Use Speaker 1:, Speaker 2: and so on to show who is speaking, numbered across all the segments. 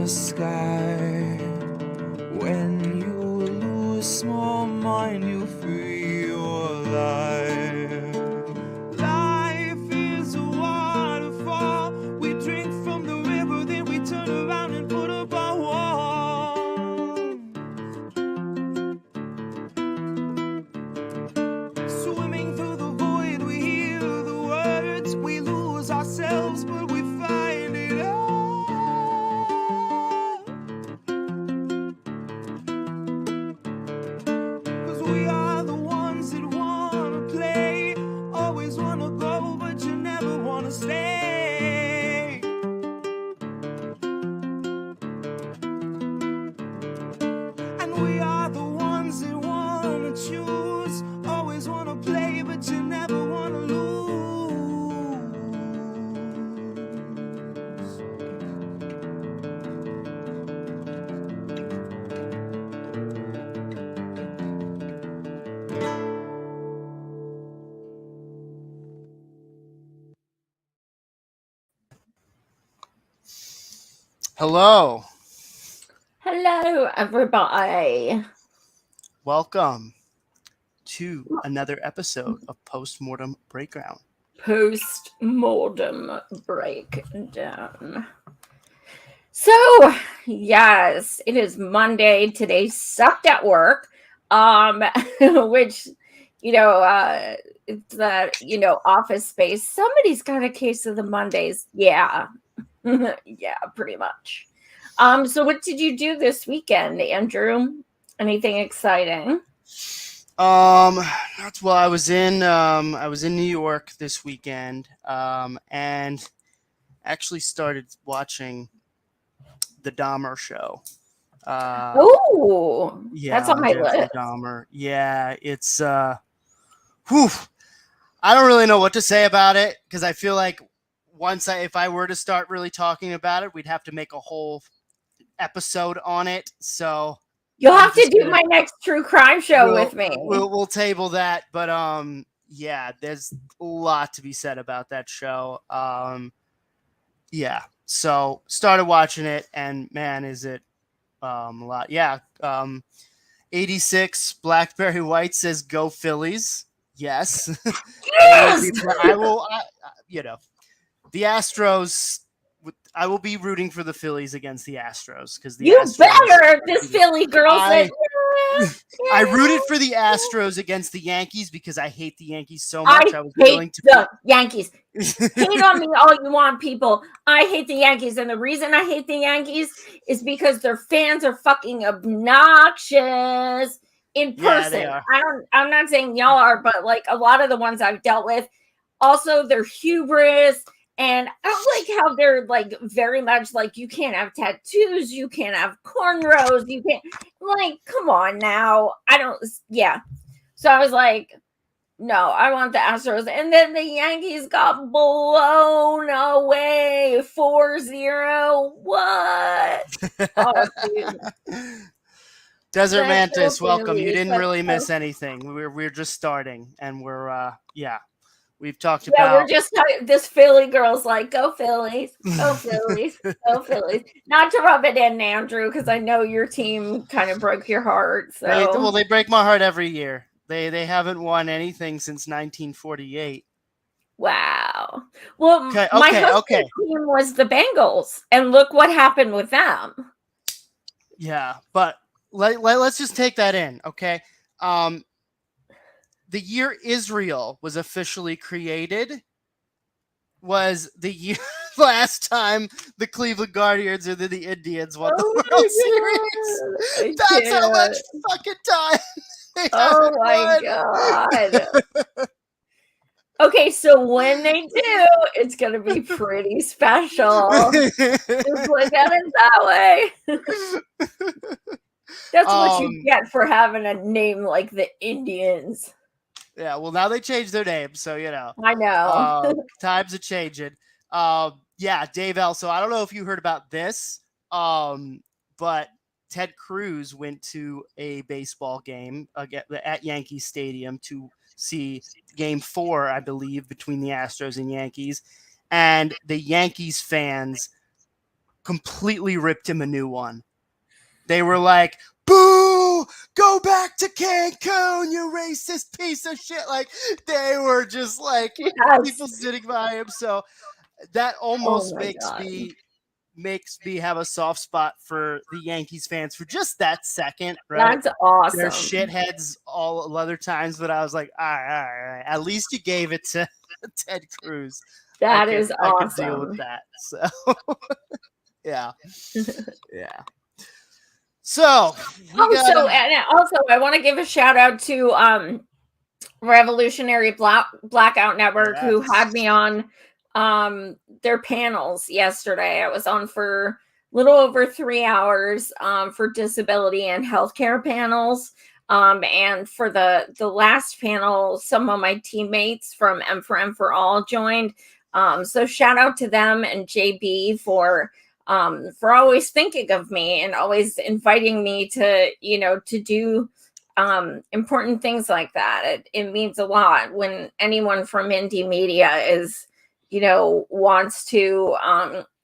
Speaker 1: the sky. When you lose small mind, you free your life. Life is a waterfall. We drink from the river, then we turn around and put up our wall. Swimming through the void, we hear the words. We lose ourselves, but we find it all. 'Cause we are the ones that wanna play. Always wanna go, but you never wanna stay. And we are the ones that wanna choose. Always wanna play, but you never wanna lose.
Speaker 2: Hello.
Speaker 3: Hello, everybody.
Speaker 2: Welcome to another episode of Postmortem Breakdown.
Speaker 3: Postmortem Breakdown. So, yes, it is Monday. Today sucked at work. Which, it's that, office space. Somebody's got a case of the Mondays. Yeah. Yeah, pretty much. So what did you do this weekend, Andrew? Anything exciting?
Speaker 2: I was in New York this weekend, and actually started watching the Dahmer show.
Speaker 3: Oh,
Speaker 2: Yeah,
Speaker 3: that's on my
Speaker 2: Jeffrey
Speaker 3: list.
Speaker 2: Dahmer. Yeah, it's I don't really know what to say about it, because I feel like if I were to start really talking about it, we'd have to make a whole episode on it. So
Speaker 3: You'll have to do my next true crime show with me.
Speaker 2: We'll table that, but yeah, there's a lot to be said about that show. Yeah, so started watching it, and man, is it a lot. Yeah, 86 Blackberry White says go Phillies. Yes.
Speaker 3: Yes!
Speaker 2: I will, the Astros, I will be rooting for the Phillies against the Astros, because the Astros.
Speaker 3: Better! This Philly girl said.
Speaker 2: I rooted for the Astros against the Yankees because I hate the Yankees so much. I was willing to
Speaker 3: the Yankees. Hate on me all you want, people. I hate the Yankees, and the reason I hate the Yankees is because their fans are fucking obnoxious in person.
Speaker 2: Yeah,
Speaker 3: I'm not saying y'all are, but like a lot of the ones I've dealt with, also they're hubris. And I don't like how they're like very much like, you can't have tattoos, you can't have cornrows, you can't, like, come on now. So I was like, no, I want the Astros. And then the Yankees got blown away 4-0. What? Oh, dude.
Speaker 2: Desert Mantis, welcome. You didn't really miss anything. We're just starting, and we've talked about.
Speaker 3: We're just this Philly girl's like, go Phillies, go Phillies, go Phillies. Not to rub it in, Andrew, because I know your team kind of broke your heart. So
Speaker 2: they break my heart every year. They haven't won anything since 1948.
Speaker 3: Wow. Well, my husband's team was the Bengals, and look what happened with them.
Speaker 2: Yeah, but let's just take that in, okay? The year Israel was officially created was the year last time the Cleveland Guardians or the Indians won the World Series. That's how much fucking time they haven't won.
Speaker 3: God. Okay, so when they do, it's going to be pretty special. Just look at it that way. That's what you get for having a name like the Indians.
Speaker 2: Yeah, well, now they changed their name, so,
Speaker 3: I know.
Speaker 2: Times are changing. Yeah, Dave L. So I don't know if you heard about this, but Ted Cruz went to a baseball game at Yankee Stadium to see Game 4, I believe, between the Astros and Yankees. And the Yankees fans completely ripped him a new one. They were like, boo, go back to Cancun, you racist piece of shit. Like, they were just like people sitting by him. So that almost makes me have a soft spot for the Yankees fans for just that second, right?
Speaker 3: That's awesome.
Speaker 2: They're shitheads all other times, but I was like, all right. At least you gave it to Ted Cruz.
Speaker 3: That is awesome.
Speaker 2: I could deal with that. So, yeah. Yeah. So,
Speaker 3: also, I want to give a shout out to Revolutionary Blackout Network, who had me on their panels yesterday. I was on for a little over 3 hours for disability and healthcare panels. And for the last panel, some of my teammates from M for All joined. So shout out to them and JB for always thinking of me and always inviting me to, to do important things like that. It means a lot when anyone from indie media is, wants to,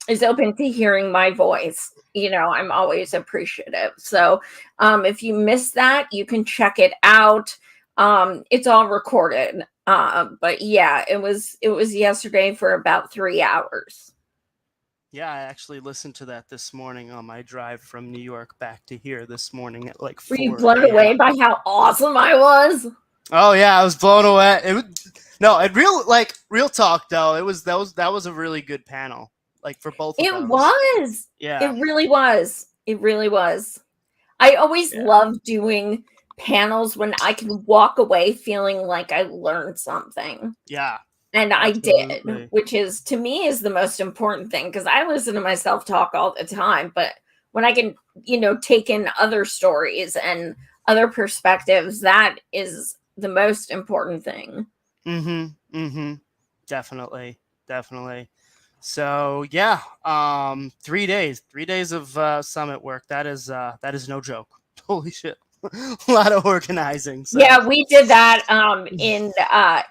Speaker 3: is open to hearing my voice. I'm always appreciative. So if you missed that, you can check it out. It's all recorded. But yeah, it was yesterday for about 3 hours.
Speaker 2: Yeah, I actually listened to that this morning on my drive from New York back to here this morning at like 4
Speaker 3: Were you blown away by how awesome I was?
Speaker 2: Oh yeah, I was blown away. Real talk though. That was a really good panel. Like for both of those.
Speaker 3: It was.
Speaker 2: Yeah.
Speaker 3: It really was. It really was. I always love doing panels when I can walk away feeling like I learned something.
Speaker 2: Yeah.
Speaker 3: And absolutely. I did, which is, to me, is the most important thing, because I listen to myself talk all the time. But when I can, take in other stories and other perspectives, that is the most important thing.
Speaker 2: Mm-hmm. Mm-hmm. Definitely. So yeah, 3 days of summit work. That is no joke. Holy shit. A lot of organizing. So.
Speaker 3: Yeah, we did that in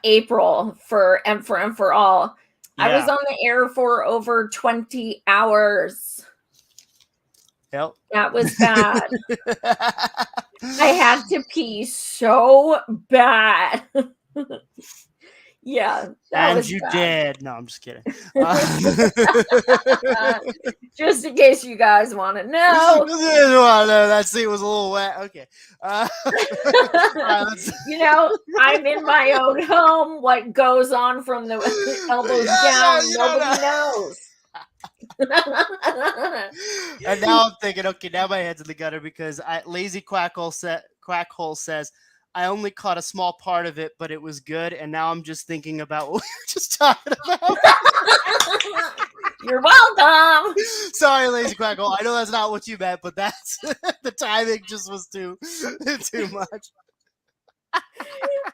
Speaker 3: April for M for All. Yeah. I was on the air for over 20 hours.
Speaker 2: Yep.
Speaker 3: That was bad. I had to pee so bad. Yeah.
Speaker 2: And you did. No, I'm just kidding.
Speaker 3: Just in case you guys want to know.
Speaker 2: That seat was a little wet. Okay.
Speaker 3: I'm in my own home. What goes on from the elbows down, nobody knows.
Speaker 2: And now I'm thinking, okay, now my head's in the gutter because Lazy Quackhole says, I only caught a small part of it, but it was good. And now I'm just thinking about what we were just talking about.
Speaker 3: You're welcome.
Speaker 2: Sorry, Lazy Quackhole. I know that's not what you meant, but that's the timing just was too much.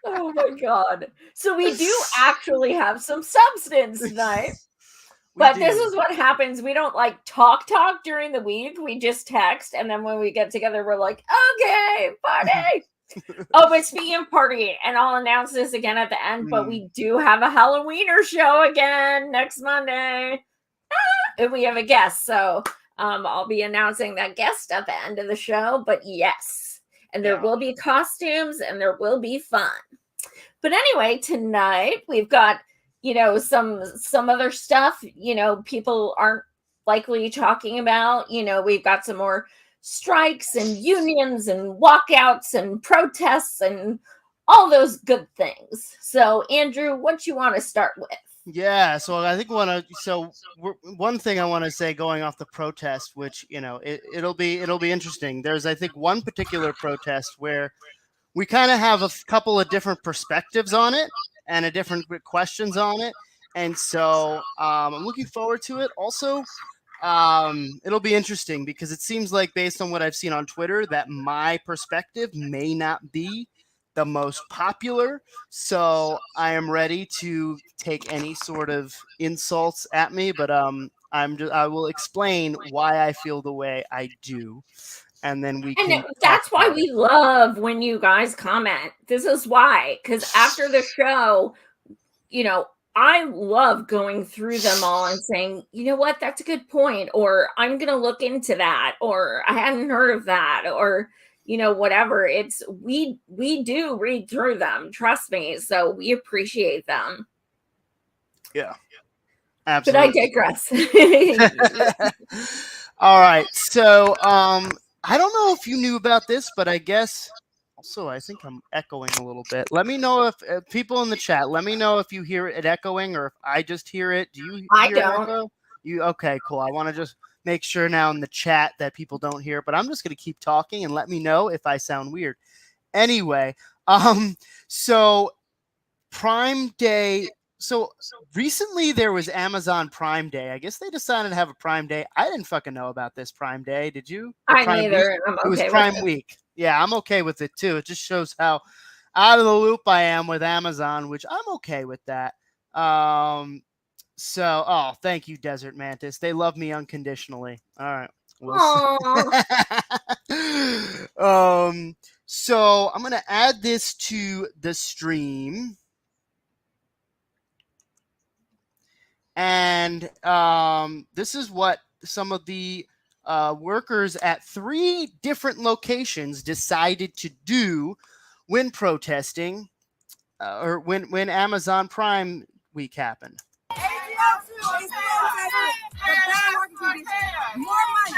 Speaker 3: Oh my God. So we do actually have some substance tonight. But this is what happens. We don't talk during the week. We just text. And then when we get together, we're like, okay, party. Oh, but speaking of party, and I'll announce this again at the end, but we do have a Halloweener show again next Monday. And we have a guest. So I'll be announcing that guest at the end of the show. But yes, and there will be costumes and there will be fun. But anyway, tonight we've got some other stuff, people aren't likely talking about. We've got some more strikes and unions and walkouts and protests and all those good things. So, Andrew, what you want to start with?
Speaker 2: Yeah, so I think one thing I want to say going off the protest, which, it'll be interesting. There's, I think, one particular protest where we kind of have a couple of different perspectives on it and different questions on it. And so I'm looking forward to it. Also, it'll be interesting because it seems like, based on what I've seen on Twitter, that my perspective may not be the most popular. So I am ready to take any sort of insults at me, but I will explain why I feel the way I do. And then
Speaker 3: that's why we love when you guys comment. This is why, because after the show, I love going through them all and saying, you know what, that's a good point, or I'm going to look into that, or I hadn't heard of that, or whatever. It's we do read through them, trust me, so we appreciate them.
Speaker 2: Yeah, absolutely.
Speaker 3: But I
Speaker 2: digress. All right, so I don't know if you knew about this, but I guess also I think I'm echoing a little bit. Let me know if people in the chat, let me know if you hear it echoing or if I just hear it. Do you hear an echo? Okay, cool. I want to just make sure now in the chat that people don't hear, but I'm just going to keep talking and let me know if I sound weird. Anyway, so Prime Day. So recently there was Amazon Prime Day. I guess they decided to have a Prime Day. I didn't fucking know about this Prime Day. Did you?
Speaker 3: I neither.
Speaker 2: It was Prime Week. Yeah, I'm okay with it too. It just shows how out of the loop I am with Amazon, which I'm okay with that. So, thank you, Desert Mantis. They love me unconditionally. All right. So I'm gonna add this to the stream. And this is what some of the workers at 3 different locations decided to do when protesting or when Amazon Prime Week happened.
Speaker 4: More money.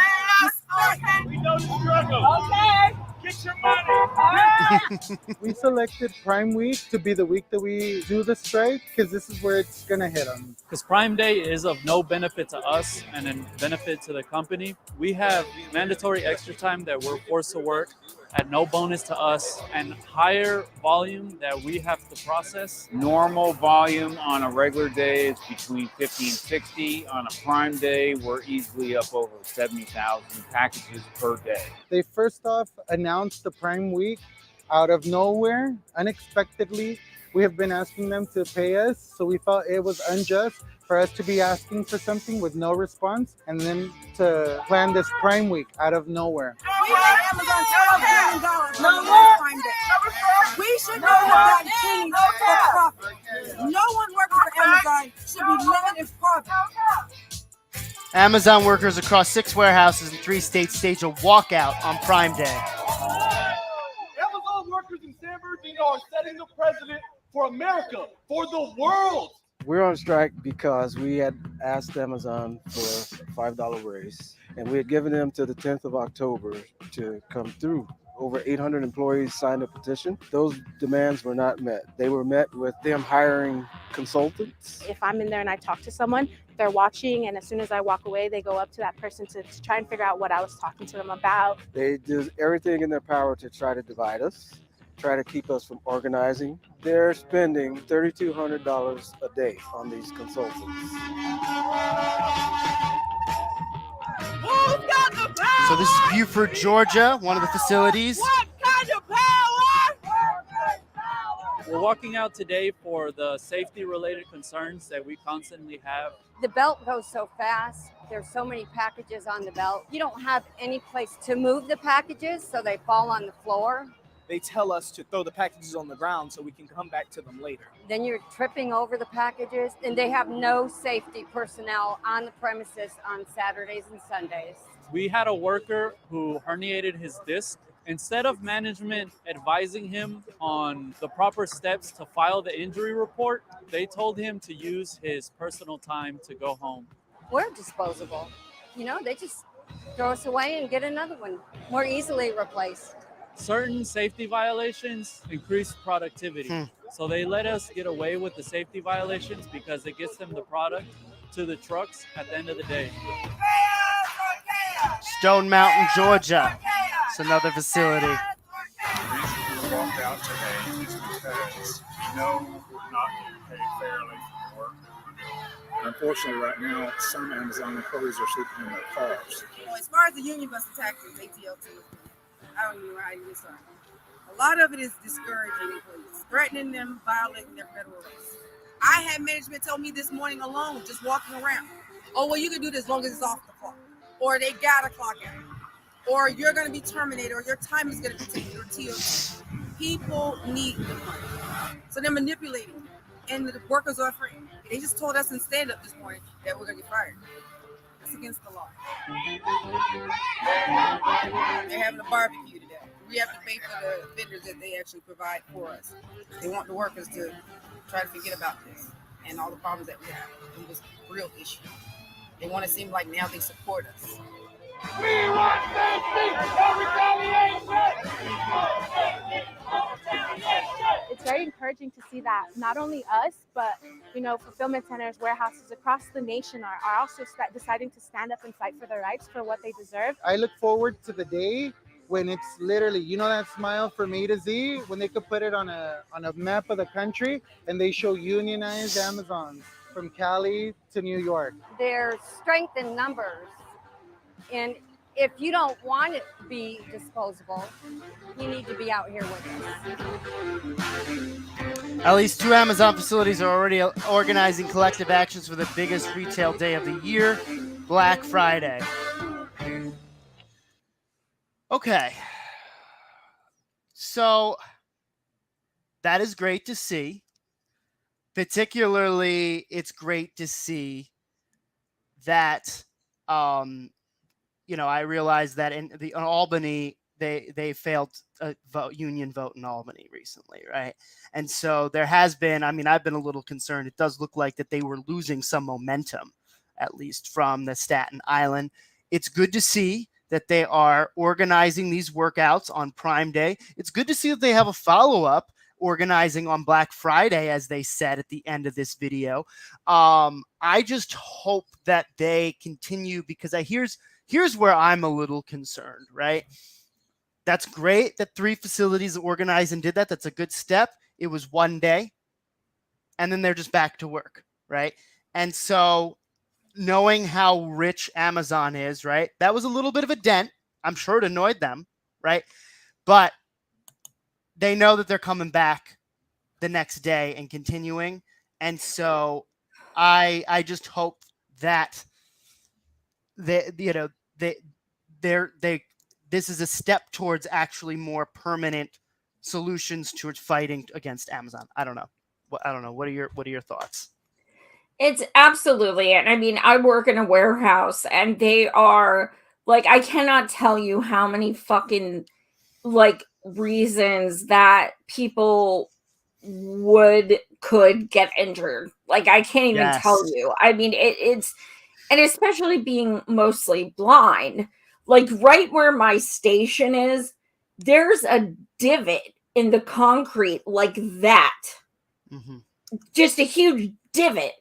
Speaker 4: We know the struggle. Okay. Get your money. All right.
Speaker 5: We selected Prime Week to be the week that we do the strike because this is where it's going to hit them.
Speaker 6: Because Prime Day is of no benefit to us and a benefit to the company. We have mandatory extra time that we're forced to work at no bonus to us and higher volume that we have to process.
Speaker 7: Normal volume on a regular day is between 50 and 60. On a Prime Day, we're easily up over 70,000 packages per day.
Speaker 5: They first off announced the Prime Week out of nowhere, unexpectedly. We have been asking them to pay us, so we felt it was unjust for us to be asking for something with no response and then to plan this Prime Week out of nowhere.
Speaker 4: We made Amazon $12 billion from the Prime Day. We should not have gotten pennies for profit. No one working for Amazon should be living in profit.
Speaker 2: Amazon workers across 6 warehouses in 3 states stage a walkout on Prime Day.
Speaker 8: Amazon workers in San Bernardino are setting the precedent for America, for the world.
Speaker 9: We're on strike because we had asked Amazon for a $5 raise, and we had given them to the 10th of October to come through. Over 800 employees signed a petition. Those demands were not met. They were met with them hiring consultants.
Speaker 10: If I'm in there and I talk to someone, they're watching, and as soon as I walk away, they go up to that person to try and figure out what I was talking to them about.
Speaker 9: They do everything in their power to try to divide us, try to keep us from organizing. They're spending $3,200 a day on these consultants.
Speaker 2: So this is Buford, Georgia, one of the facilities.
Speaker 4: What kind of power?
Speaker 6: We're walking out today for the safety-related concerns that we constantly have.
Speaker 11: The belt goes so fast. There's so many packages on the belt. You don't have any place to move the packages, so they fall on the floor.
Speaker 12: They tell us to throw the packages on the ground so we can come back to them later.
Speaker 11: Then you're tripping over the packages, and they have no safety personnel on the premises on Saturdays and Sundays.
Speaker 6: We had a worker who herniated his disc. Instead of management advising him on the proper steps to file the injury report, they told him to use his personal time to go home.
Speaker 11: We're disposable. They just throw us away and get another one more easily replaced.
Speaker 6: Certain safety violations increase productivity. So they let us get away with the safety violations because it gets them the product to the trucks at the end of the day.
Speaker 2: Stone Mountain, Georgia. It's another facility.
Speaker 13: The reason we walked out today is because we know we're not getting paid fairly for the work that we're doing. Unfortunately, right now, some Amazon employees are sleeping in their cars.
Speaker 4: As far as the union bus taxes, ATL2, I don't even know how to get started. A lot of it is discouraging employees, threatening them, violating their federal rights. I had management tell me this morning alone, just walking around, oh, well, you can do this as long as it's off the clock. Or they got to clock out. Or you're going to be terminated, or your time is going to be taken, or TOC. People need the money. So they're manipulating, and the workers are afraid. They just told us instead at this point that we're going to get fired. That's against the law. They're having a barbecue today. We have to pay for the vendors that they actually provide for us. They want the workers to try to forget about this and all the problems that we have. It was a real issue. They want to seem like now they support us.
Speaker 8: We want safety, no retaliation.
Speaker 10: It's very encouraging to see that not only us, but fulfillment centers, warehouses across the nation are also deciding to stand up and fight for their rights, for what they deserve.
Speaker 5: I look forward to the day when it's literally, that smile from A to Z, when they could put it on a map of the country and they show unionized Amazons from Cali to New York.
Speaker 11: There's strength in numbers. And if you don't want it to be disposable, you need to be out here with us.
Speaker 2: At least 2 Amazon facilities are already organizing collective actions for the biggest retail day of the year, Black Friday. Okay. So that is great to see. Particularly, it's great to see that, I realized that in Albany, they failed a union vote in Albany recently, right? And so there has been, I've been a little concerned. It does look like that they were losing some momentum, at least from the Staten Island. It's good to see that they are organizing these workouts on Prime Day. It's good to see that they have a follow-up organizing on Black Friday, as they said at the end of this video. I just hope that they continue, because here's where I'm a little concerned, right? That's great that 3 facilities organized and did that. That's a good step. It was one day, and then they're just back to work, right? And so knowing how rich Amazon is, right, that was a little bit of a dent. I'm sure it annoyed them, right? But they know that they're coming back the next day and continuing. And so I just hope that this is a step towards actually more permanent solutions towards fighting against Amazon. I don't know. What are your thoughts?
Speaker 3: It's absolutely it. I work in a warehouse, and they are I cannot tell you how many fucking reasons that people could get injured. I can't even tell you. It's, and especially being mostly blind, right where my station is, there's a divot in the concrete like that.
Speaker 2: Mm-hmm.
Speaker 3: Just a huge divot.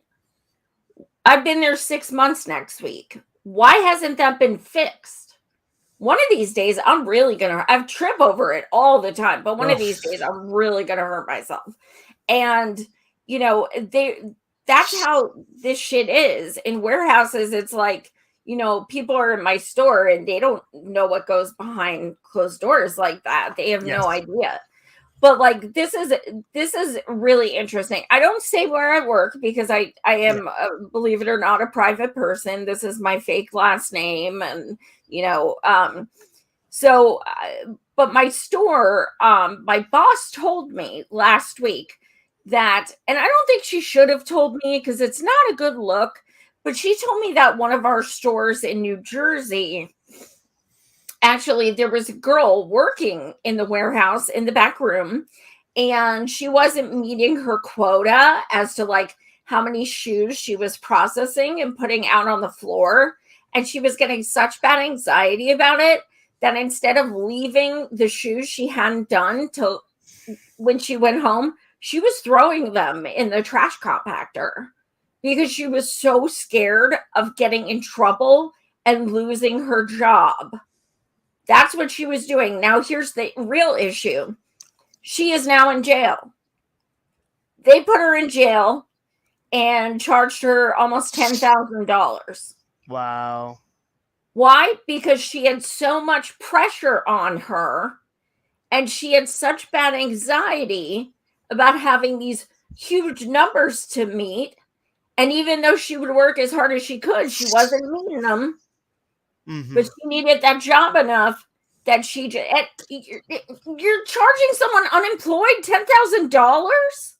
Speaker 3: I've been there 6 months next week. Why hasn't that been fixed? One of these days, I'm really going to, I trip over it all the time, but one of these days, I'm really going to hurt myself. And, that's how this shit is. In warehouses, it's people are in my store and they don't know what goes behind closed doors like that. They have no idea. But this is really interesting. I don't say where I work because I am, believe it or not, a private person. This is my fake last name, and but my store, my boss told me last week that, and I don't think she should have told me because it's not a good look, but she told me that one of our stores in New Jersey, actually, there was a girl working in the warehouse in the back room, and she wasn't meeting her quota as to how many shoes she was processing and putting out on the floor. And she was getting such bad anxiety about it that instead of leaving the shoes she hadn't done till when she went home, she was throwing them in the trash compactor because she was so scared of getting in trouble and losing her job. That's what she was doing. Now, here's the real issue. She is now in jail. They put her in jail and charged her almost $10,000.
Speaker 2: Wow.
Speaker 3: Why? Because she had so much pressure on her, and she had such bad anxiety about having these huge numbers to meet. And even though she would work as hard as she could, she wasn't meeting them. Mm-hmm. But she needed that job enough that she just, you're charging someone unemployed $10,000?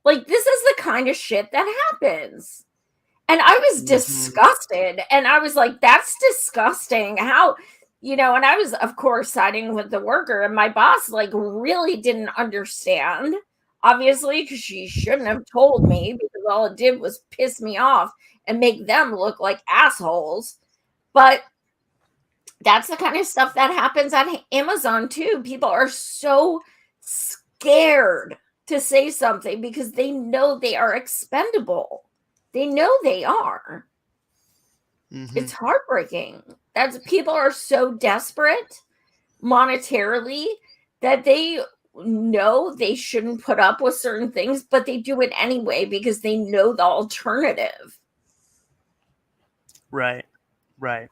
Speaker 3: Like, this is the kind of shit that happens. And I was disgusted. And I was like, that's disgusting. How, and I was, of course, siding with the worker. And my boss, like, really didn't understand, obviously, because she shouldn't have told me, because all it did was piss me off and make them look like assholes. But that's the kind of stuff that happens at Amazon, too. People are so scared to say something because they know they are expendable. They know they are. It's heartbreaking. People are so desperate monetarily that they know they shouldn't put up with certain things, but they do it anyway because they know the alternative.
Speaker 2: Right. By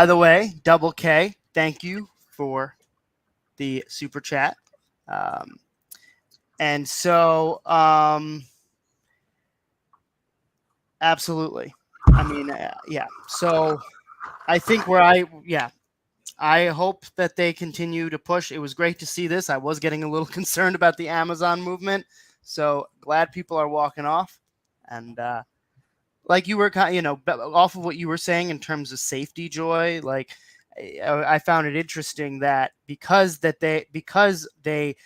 Speaker 2: the way, Double K, thank you for the super chat. And so, absolutely. I mean, yeah. So I think I hope that they continue to push. It was great to see this. I was getting a little concerned about the Amazon movement. So glad people are walking off. And like you were off of what you were saying in terms of safety, Joy, like I found it interesting that because they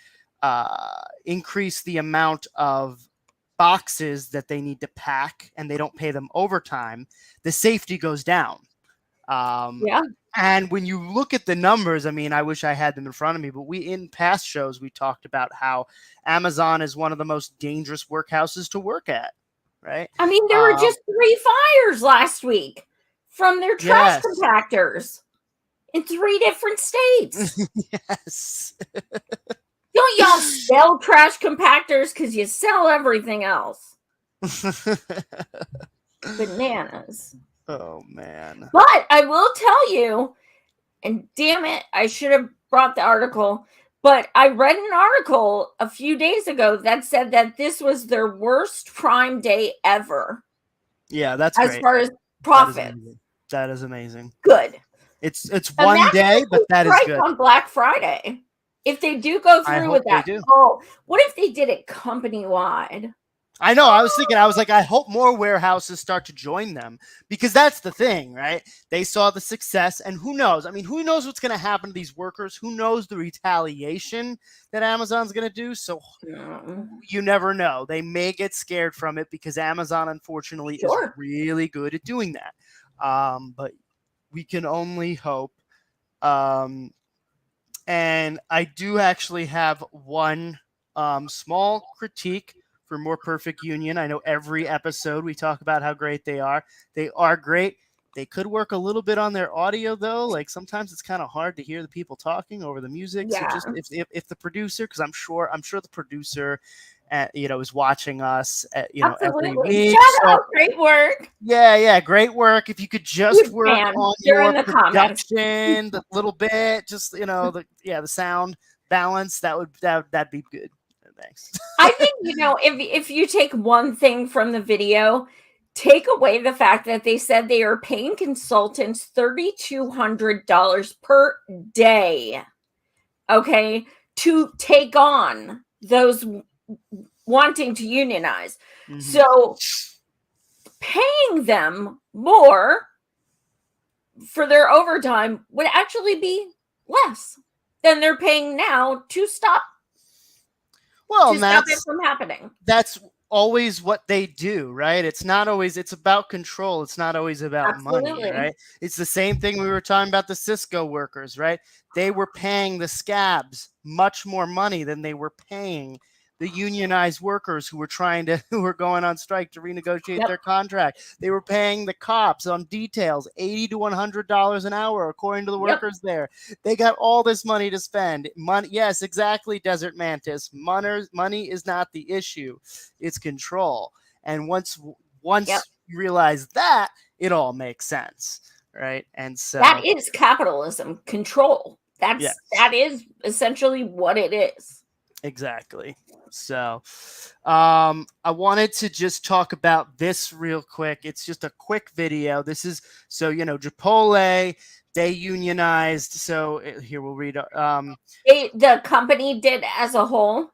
Speaker 2: increase the amount of boxes that they need to pack and they don't pay them overtime, the safety goes down. And when you look at the numbers, I mean, I wish I had them in front of me, but in past shows, we talked about how Amazon is one of the most dangerous workhouses to work at, right?
Speaker 3: I mean, there were just 3 fires last week from their trash compactors in 3 different states.
Speaker 2: Yes.
Speaker 3: Don't y'all sell trash compactors because you sell everything else? Bananas.
Speaker 2: Oh, man.
Speaker 3: But I will tell you, and damn it, I should have brought the article, but I read an article a few days ago that said that this was their worst Prime Day ever.
Speaker 2: Yeah, that's
Speaker 3: as
Speaker 2: great.
Speaker 3: Far as profit.
Speaker 2: That is amazing.
Speaker 3: Good.
Speaker 2: It's one day, but that is good.
Speaker 3: On Black Friday. If they do go through with that, what if they did it company-wide?
Speaker 2: I know. I was thinking, I hope more warehouses start to join them, because that's the thing, right? They saw the success, and who knows? I mean, who knows what's going to happen to these workers? Who knows the retaliation that Amazon's going to do? So you never know. They may get scared from it because Amazon, unfortunately, is really good at doing that. But we can only hope. And I do actually have one small critique for More Perfect Union. I know every episode we talk about how great they are. They are great. They could work a little bit on their audio, though. Like sometimes it's kind of hard to hear the people talking over the music.
Speaker 3: Yeah.
Speaker 2: So just if the producer, because I'm sure the producer, is watching us, every week.
Speaker 3: Shout out, great work.
Speaker 2: Yeah, great work. If you could just work on your production a little bit, just the sound balance, that'd be good. Thanks.
Speaker 3: I think if you take one thing from the video, take away the fact that they said they are paying consultants $3,200 per day, okay, to take on those wanting to unionize. Mm-hmm. So paying them more for their overtime would actually be less than they're paying now to stop.
Speaker 2: Well,
Speaker 3: stop it from happening.
Speaker 2: That's always what they do, right? It's not always. It's about control. It's not always about money, right? It's the same thing we were talking about the Cisco workers, right? They were paying the scabs much more money than they were paying the unionized workers who were going on strike to renegotiate their contract. They were paying the cops on details $80 to $100 an hour, according to the workers there. They got all this money to spend. Money, yes, exactly, Desert Mantis. Money is not the issue; it's control. And once you realize that, it all makes sense, right? And so
Speaker 3: that is capitalism, control. That is essentially what it is.
Speaker 2: Exactly. So I wanted to just talk about this real quick. It's just a quick video. This is Chipotle, they unionized. So here we'll read.
Speaker 3: The company did as a whole.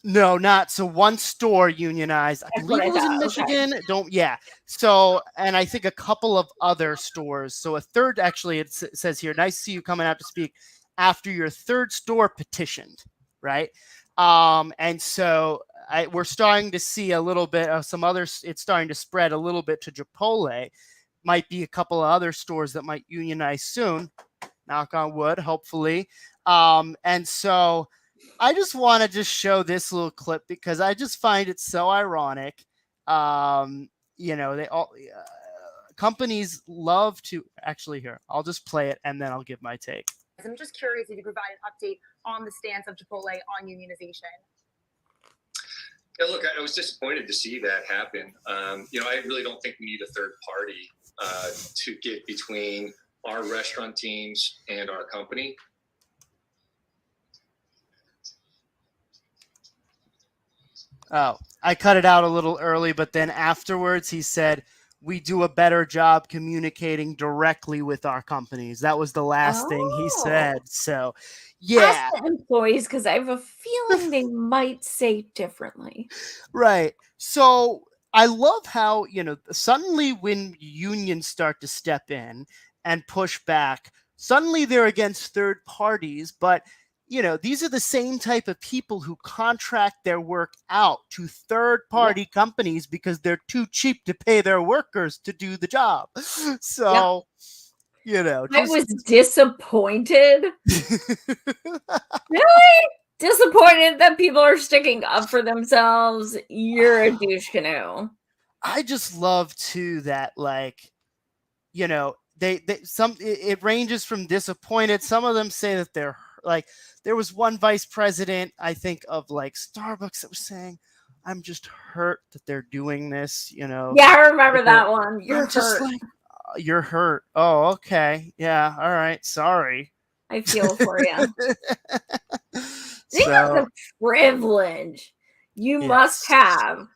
Speaker 2: No, not so. One store unionized. I
Speaker 3: That's
Speaker 2: believe
Speaker 3: what
Speaker 2: it
Speaker 3: I
Speaker 2: was in
Speaker 3: thought. Okay.
Speaker 2: Michigan. Yeah. So, and I think a couple of other stores. So a third, actually, it says here, nice to see you coming out to speak after your third store petitioned, right? And so we're starting to see a little bit of some others. It's starting to spread a little bit to Chipotle. Might be a couple of other stores that might unionize soon. Knock on wood, hopefully. And so I just want to just show this little clip because I just find it so ironic. They all companies love to actually here. I'll just play it and then I'll give my take.
Speaker 14: I'm just curious if you could provide an update on the stance of Chipotle on unionization.
Speaker 15: Yeah, look, I was disappointed to see that happen. I really don't think we need a third party to get between our restaurant teams and our company.
Speaker 2: Oh, I cut it out a little early, but then afterwards he said, we do a better job communicating directly with our companies. That was the last thing he said. So, yeah.
Speaker 3: Ask the employees, because I have a feeling they might say differently.
Speaker 2: Right. So I love how, suddenly when unions start to step in and push back, suddenly they're against third parties, but these are the same type of people who contract their work out to third-party companies because they're too cheap to pay their workers to do the job. So,
Speaker 3: I was disappointed. Really? Disappointed that people are sticking up for themselves. You're a douche canoe.
Speaker 2: I just love too that it ranges from disappointed. Some of them say that they're there was one vice president, I think, of Starbucks that was saying, I'm just hurt that they're doing this,
Speaker 3: Yeah, I remember that one. You're hurt.
Speaker 2: You're hurt. Oh, okay. Yeah. All right. Sorry.
Speaker 3: I feel for you. Think of the privilege you must have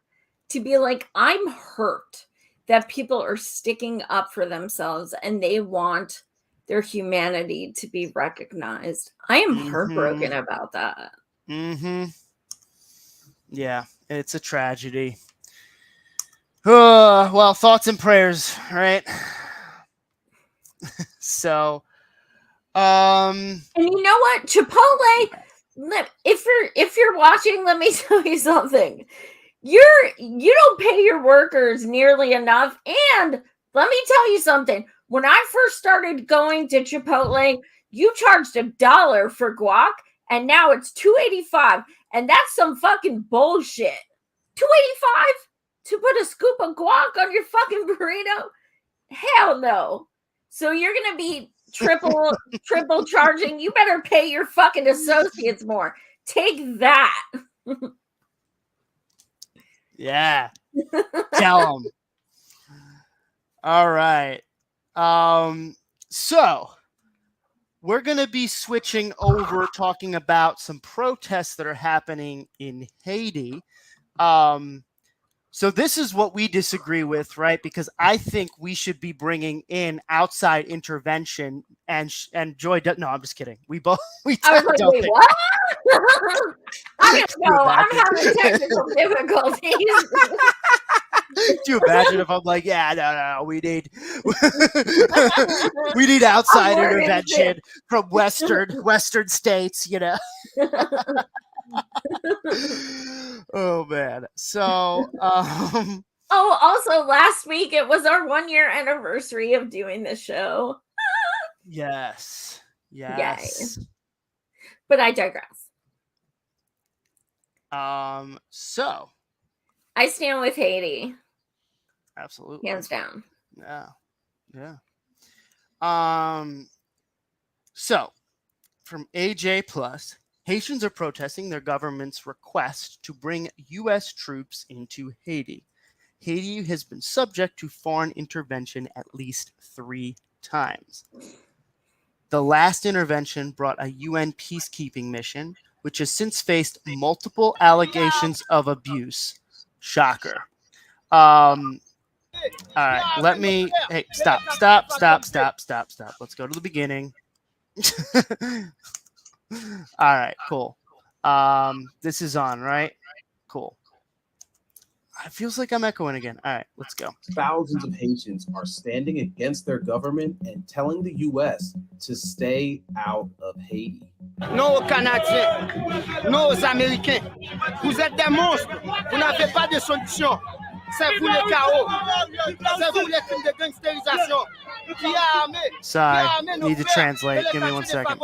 Speaker 3: to be like, I'm hurt that people are sticking up for themselves and they want their humanity to be recognized. I am heartbroken about that.
Speaker 2: Yeah, it's a tragedy. Well, thoughts and prayers, right? So,
Speaker 3: and you know what, Chipotle, if you're watching, let me tell you something. You don't pay your workers nearly enough, and let me tell you something. When I first started going to Chipotle, you charged $1 for guac, and now it's $2.85, and that's some fucking bullshit. $2.85 to put a scoop of guac on your fucking burrito? Hell no. So you're gonna be triple charging. You better pay your fucking associates more. Take that.
Speaker 2: Yeah. Tell them. All right. So we're going to be switching over talking about some protests that are happening in Haiti. So this is what we disagree with, right? Because I think we should be bringing in outside intervention and Joy. No, I'm just kidding. I was like,
Speaker 3: wait, what? I don't know. I'm having technical difficulties.
Speaker 2: Do you imagine if I'm like, yeah, no, we need outside intervention from Western states, Oh man. So
Speaker 3: also last week it was our 1-year anniversary of doing this show.
Speaker 2: Yes.
Speaker 3: Yay. But I digress.
Speaker 2: So
Speaker 3: I stand with Haiti.
Speaker 2: Absolutely.
Speaker 3: Hands down.
Speaker 2: Yeah. So from AJ Plus, Haitians are protesting their government's request to bring U.S. troops into Haiti. Haiti has been subject to foreign intervention at least 3 times. The last intervention brought a UN peacekeeping mission, which has since faced multiple allegations of abuse. Shocker. All right, hey, stop. Let's go to the beginning. All right, cool. This is on, right? Cool. It feels like I'm echoing again. All right, let's go.
Speaker 16: Thousands of Haitians are standing against their government and telling the U.S. to stay out of Haiti.
Speaker 17: Non aux Canadiens, non aux Américains. Vous êtes des monstres. Vous n'avez pas de solution. C'est vous le chaos. C'est vous les crimes de gangstérisation.
Speaker 2: Sorry, need to translate. Give me 1 second.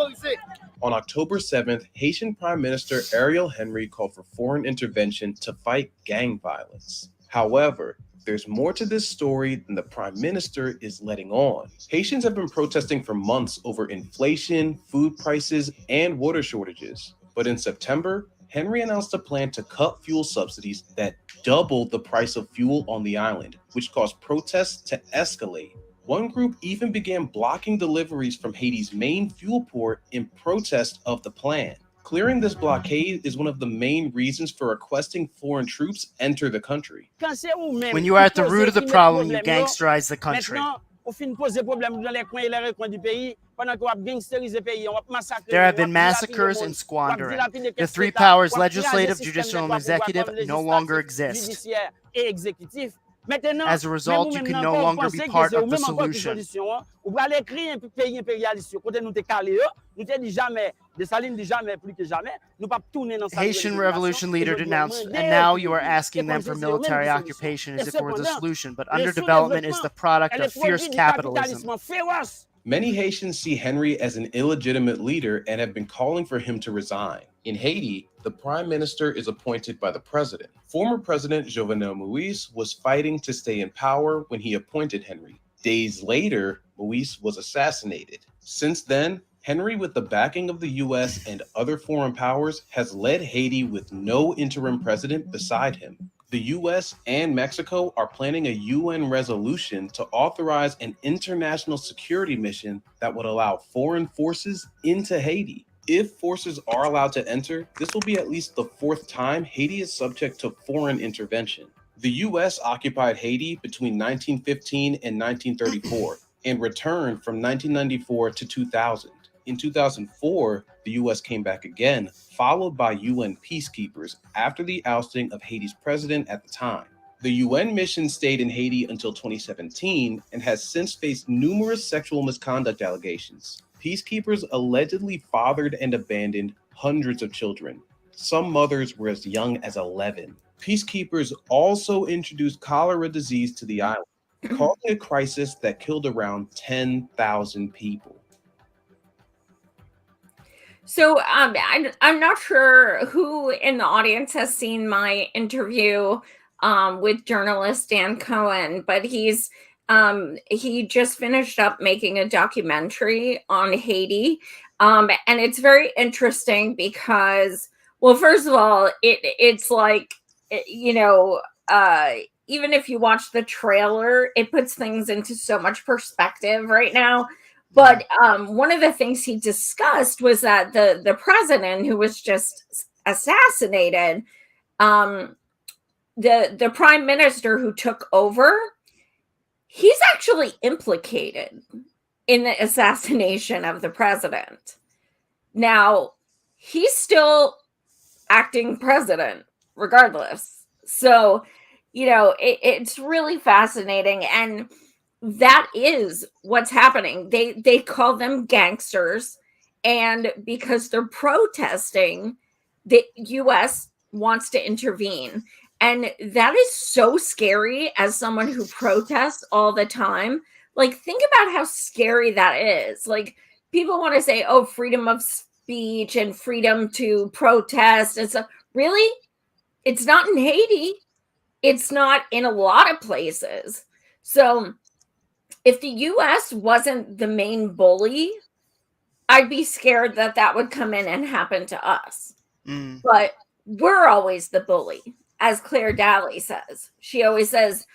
Speaker 16: On October 7th, Haitian Prime Minister Ariel Henry called for foreign intervention to fight gang violence. However, there's more to this story than the Prime Minister is letting on. Haitians have been protesting for months over inflation, food prices, and water shortages. But in September, Henry announced a plan to cut fuel subsidies that doubled the price of fuel on the island, which caused protests to escalate. One group even began blocking deliveries from Haiti's main fuel port in protest of the plan. Clearing this blockade is one of the main reasons for requesting foreign troops enter the country.
Speaker 2: When you are at the root of the problem, you gangsterize the country. There have been massacres and squandering. The three powers, legislative, judicial, and executive, no longer exist. As a result, you can no longer be part of the solution. Haitian revolution leader denounced, and now you are asking them for military occupation as if it were the solution, but underdevelopment is the product of fierce capitalism.
Speaker 16: Many Haitians see Henry as an illegitimate leader and have been calling for him to resign. In Haiti, the prime minister is appointed by the president. Former President Jovenel Moïse was fighting to stay in power when he appointed Henry. Days later, Moïse was assassinated. Since then, Henry, with the backing of the US and other foreign powers, has led Haiti with no interim president beside him. The US and Mexico are planning a UN resolution to authorize an international security mission that would allow foreign forces into Haiti. If forces are allowed to enter, this will be at least the fourth time Haiti is subject to foreign intervention. The US occupied Haiti between 1915 and 1934 and returned from 1994 to 2000. In 2004, the US came back again, followed by UN peacekeepers after the ousting of Haiti's president at the time. The UN mission stayed in Haiti until 2017 and has since faced numerous sexual misconduct allegations. Peacekeepers allegedly fathered and abandoned hundreds of children. Some mothers were as young as 11. Peacekeepers also introduced cholera disease to the island, causing a crisis that killed around 10,000 people.
Speaker 3: So I'm not sure who in the audience has seen my interview with journalist Dan Cohen, but he just finished up making a documentary on Haiti, and it's very interesting because, well, first of all, it's like, you know, even if you watch the trailer, it puts things into so much perspective right now. But one of the things he discussed was that the president who was just assassinated, the prime minister who took over, he's actually implicated in the assassination of the president. Now, he's still acting president regardless. So, you know, it's really fascinating. And that is what's happening. They call them gangsters, and because they're protesting, the US wants to intervene. And that is so scary as someone who protests all the time. Like, think about how scary that is. Like, people want to say, oh, freedom of speech and freedom to protest. Really? It's not in Haiti. It's not in a lot of places. So if the US wasn't the main bully, I'd be scared that that would come in and happen to us. But we're always the bully, as Claire Daly says. She always says,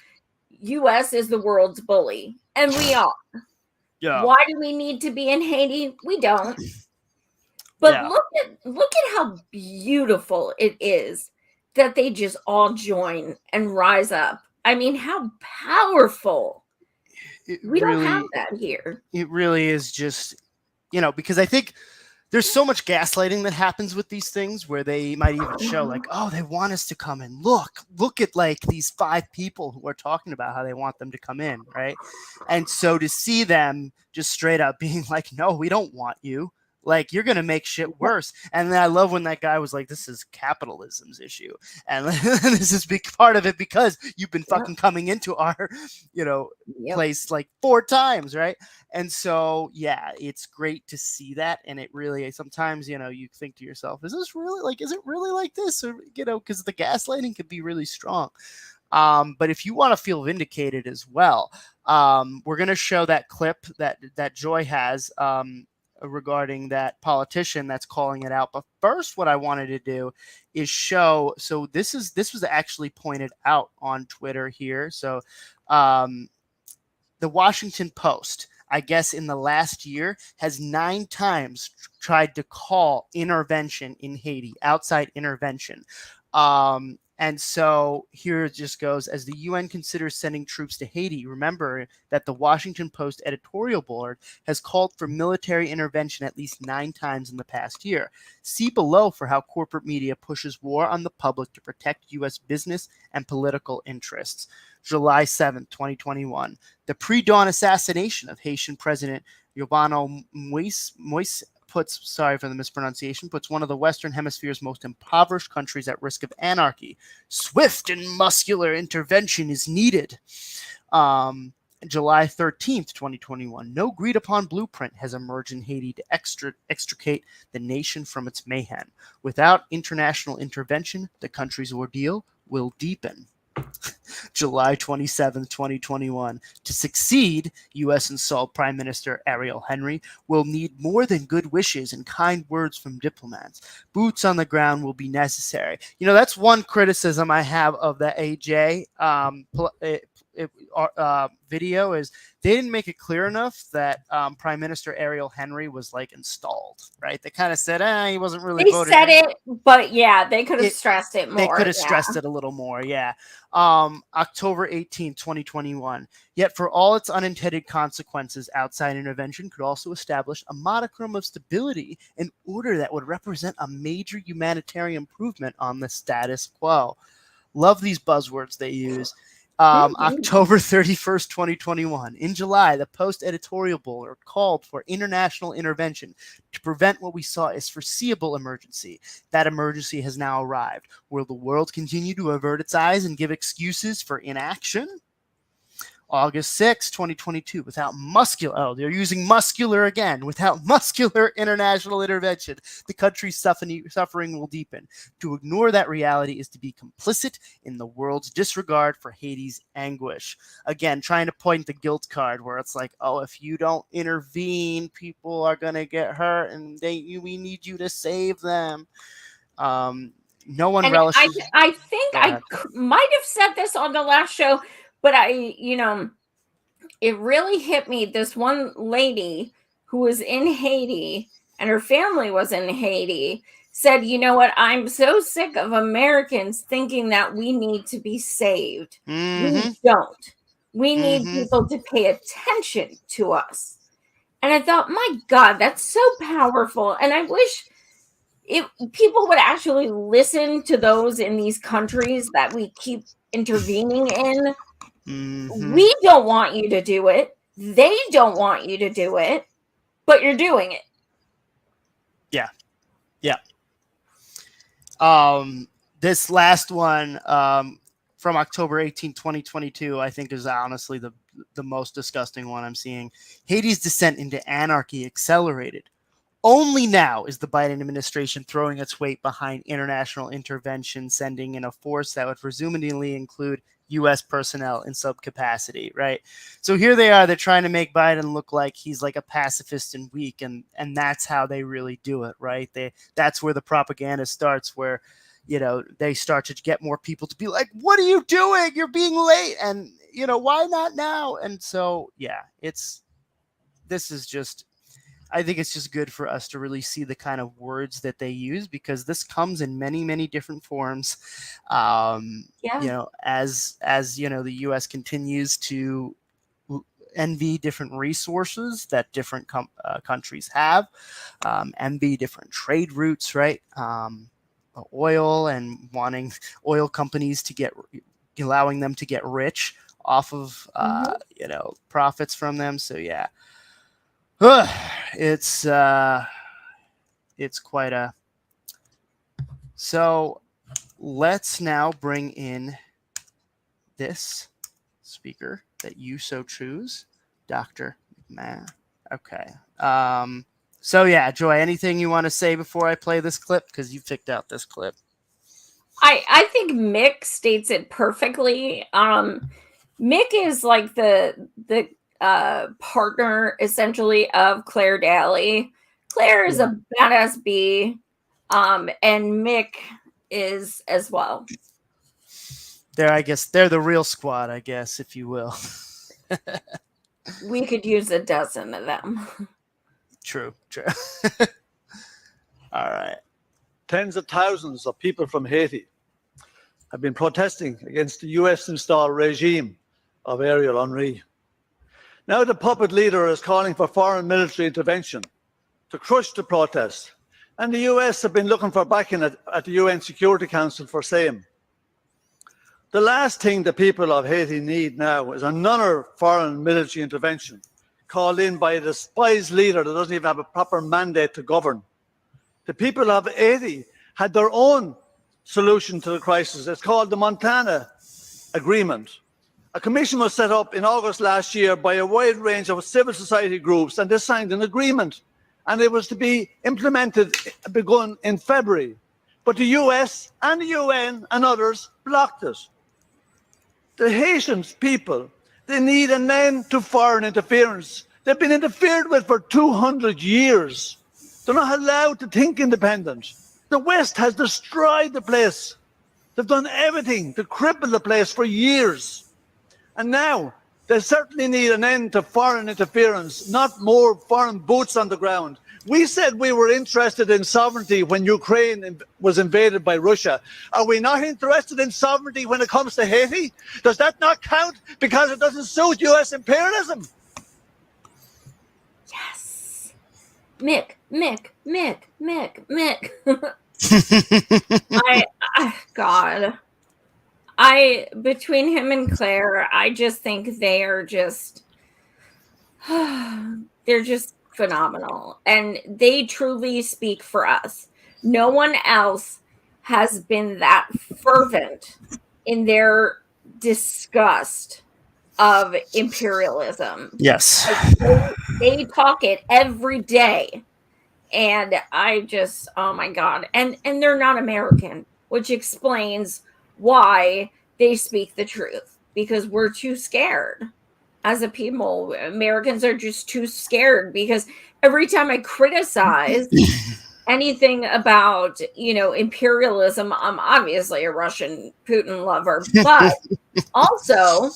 Speaker 3: US is the world's bully. And we are. Yeah. Why do we need to be in Haiti? We don't. But yeah, look at how beautiful it is that they just all join and rise up. I mean, how powerful. We don't have that here.
Speaker 2: It really is just, you know, because I think there's so much gaslighting that happens with these things where they might even show like, oh, they want us to come in. Look at like these 5 people who are talking about how they want them to come in, right? And so to see them just straight up being like, no, we don't want you. Like, you're going to make shit worse. And then I love when that guy was like, this is capitalism's issue. And this is big part of it because you've been fucking coming into our, place like 4 times, right? And so, yeah, it's great to see that. And it really, sometimes, you think to yourself, is it really like this? Or, because the gaslighting can be really strong. But if you want to feel vindicated as well, we're going to show that clip that Joy has, regarding that politician that's calling it out. But first, what I wanted to do is show. So this was actually pointed out on Twitter here. So the Washington Post, I guess in the last year, has 9 times tried to call intervention in Haiti, outside intervention. And so here it just goes, as the UN considers sending troops to Haiti, remember that the Washington Post editorial board has called for military intervention at least 9 times in the past year. See below for how corporate media pushes war on the public to protect U.S. business and political interests. July 7th, 2021. The pre-dawn assassination of Haitian President Jovenel Moïse puts one of the Western Hemisphere's most impoverished countries at risk of anarchy. Swift and muscular intervention is needed. July 13th, 2021. No agreed-upon blueprint has emerged in Haiti to extricate the nation from its mayhem. Without international intervention, the country's ordeal will deepen. July 27, 2021. To succeed, U.S. and Seoul Prime Minister Ariel Henry will need more than good wishes and kind words from diplomats. Boots on the ground will be necessary. That's one criticism I have of the AJ video is they didn't make it clear enough that Prime Minister Ariel Henry was like installed, right? They kind of said, he wasn't really voted.
Speaker 3: They said it, but yeah, they could have stressed it more.
Speaker 2: They could have stressed it a little more, yeah. October 18th, 2021. Yet for all its unintended consequences, outside intervention could also establish a modicum of stability in order that would represent a major humanitarian improvement on the status quo. Love these buzzwords they use. October 31st, 2021. In July, the Post editorial board called for international intervention to prevent what we saw as foreseeable emergency. That emergency has now arrived. Will the world continue to avert its eyes and give excuses for inaction? August 6, 2022, without they're using muscular again. Without muscular international intervention, the country's suffering will deepen. To ignore that reality is to be complicit in the world's disregard for Haiti's anguish. Again, trying to point the guilt card where it's like, oh, if you don't intervene, people are going to get hurt and we need you to save them. No one relishes.
Speaker 3: I think I might have said this on the last show, but it really hit me. This one lady who was in Haiti and her family was in Haiti said, you know what? I'm so sick of Americans thinking that we need to be saved.
Speaker 2: Mm-hmm.
Speaker 3: We don't. We need people to pay attention to us. And I thought, my God, that's so powerful. And I wish people would actually listen to those in these countries that we keep intervening in. We don't want you to do it. They don't want you to do it, but you're doing it.
Speaker 2: Yeah. This last one from October 18, 2022, I think is honestly the most disgusting one I'm seeing. Haiti's descent into anarchy accelerated. Only now is the Biden administration throwing its weight behind international intervention, sending in a force that would presumably include U.S. personnel in subcapacity, right? So here they are, they're trying to make Biden look like he's like a pacifist and weak, and that's how they really do it, right? That's where the propaganda starts, where, they start to get more people to be like, what are you doing? You're being late, and, why not now? And so, yeah, I think it's just good for us to really see the kind of words that they use, because this comes in many, many different forms. As the U.S. continues to envy different resources that different countries have, envy different trade routes, right? Oil, and wanting oil companies to allowing them to get rich off of profits from them. So yeah, it's quite a. So let's now bring in this speaker that you so choose, Dr. McMahon. Okay. So yeah, Joy, anything you want to say before I play this clip? Because you picked out this clip.
Speaker 3: I think Mick states it perfectly. Mick is like the partner essentially of Claire Daly. Claire is a badass bee, and Mick is as well.
Speaker 2: I guess they're the real squad, I guess, if you will.
Speaker 3: We could use a dozen of them.
Speaker 2: True. All right.
Speaker 18: Tens of thousands of people from Haiti have been protesting against the US-installed regime of Ariel Henry. Now the puppet leader is calling for foreign military intervention to crush the protests, and the US have been looking for backing at the UN Security Council for same. The last thing the people of Haiti need now is another foreign military intervention called in by a despised leader that doesn't even have a proper mandate to govern. The people of Haiti had their own solution to the crisis. It's called the Montana Agreement. A commission was set up in August last year by a wide range of civil society groups, and they signed an agreement. And it was to be begun in February. But the US and the UN and others blocked it. The Haitian people, they need an end to foreign interference. They've been interfered with for 200 years. They're not allowed to think independent. The West has destroyed the place. They've done everything to cripple the place for years. And now they certainly need an end to foreign interference, not more foreign boots on the ground. We said we were interested in sovereignty when Ukraine was invaded by Russia. Are we not interested in sovereignty when it comes to Haiti? Does that not count because it doesn't suit US imperialism?
Speaker 3: Yes. Mick. Between him and Claire, I just think they are just, they're just phenomenal. And they truly speak for us. No one else has been that fervent in their disgust of imperialism.
Speaker 2: Yes.
Speaker 3: They talk it every day. And I just, oh my God. And they're not American, which explains why they speak the truth, because we're too scared as a people. Americans are just too scared, because every time I criticize anything about, imperialism, I'm obviously a Russian Putin lover, but also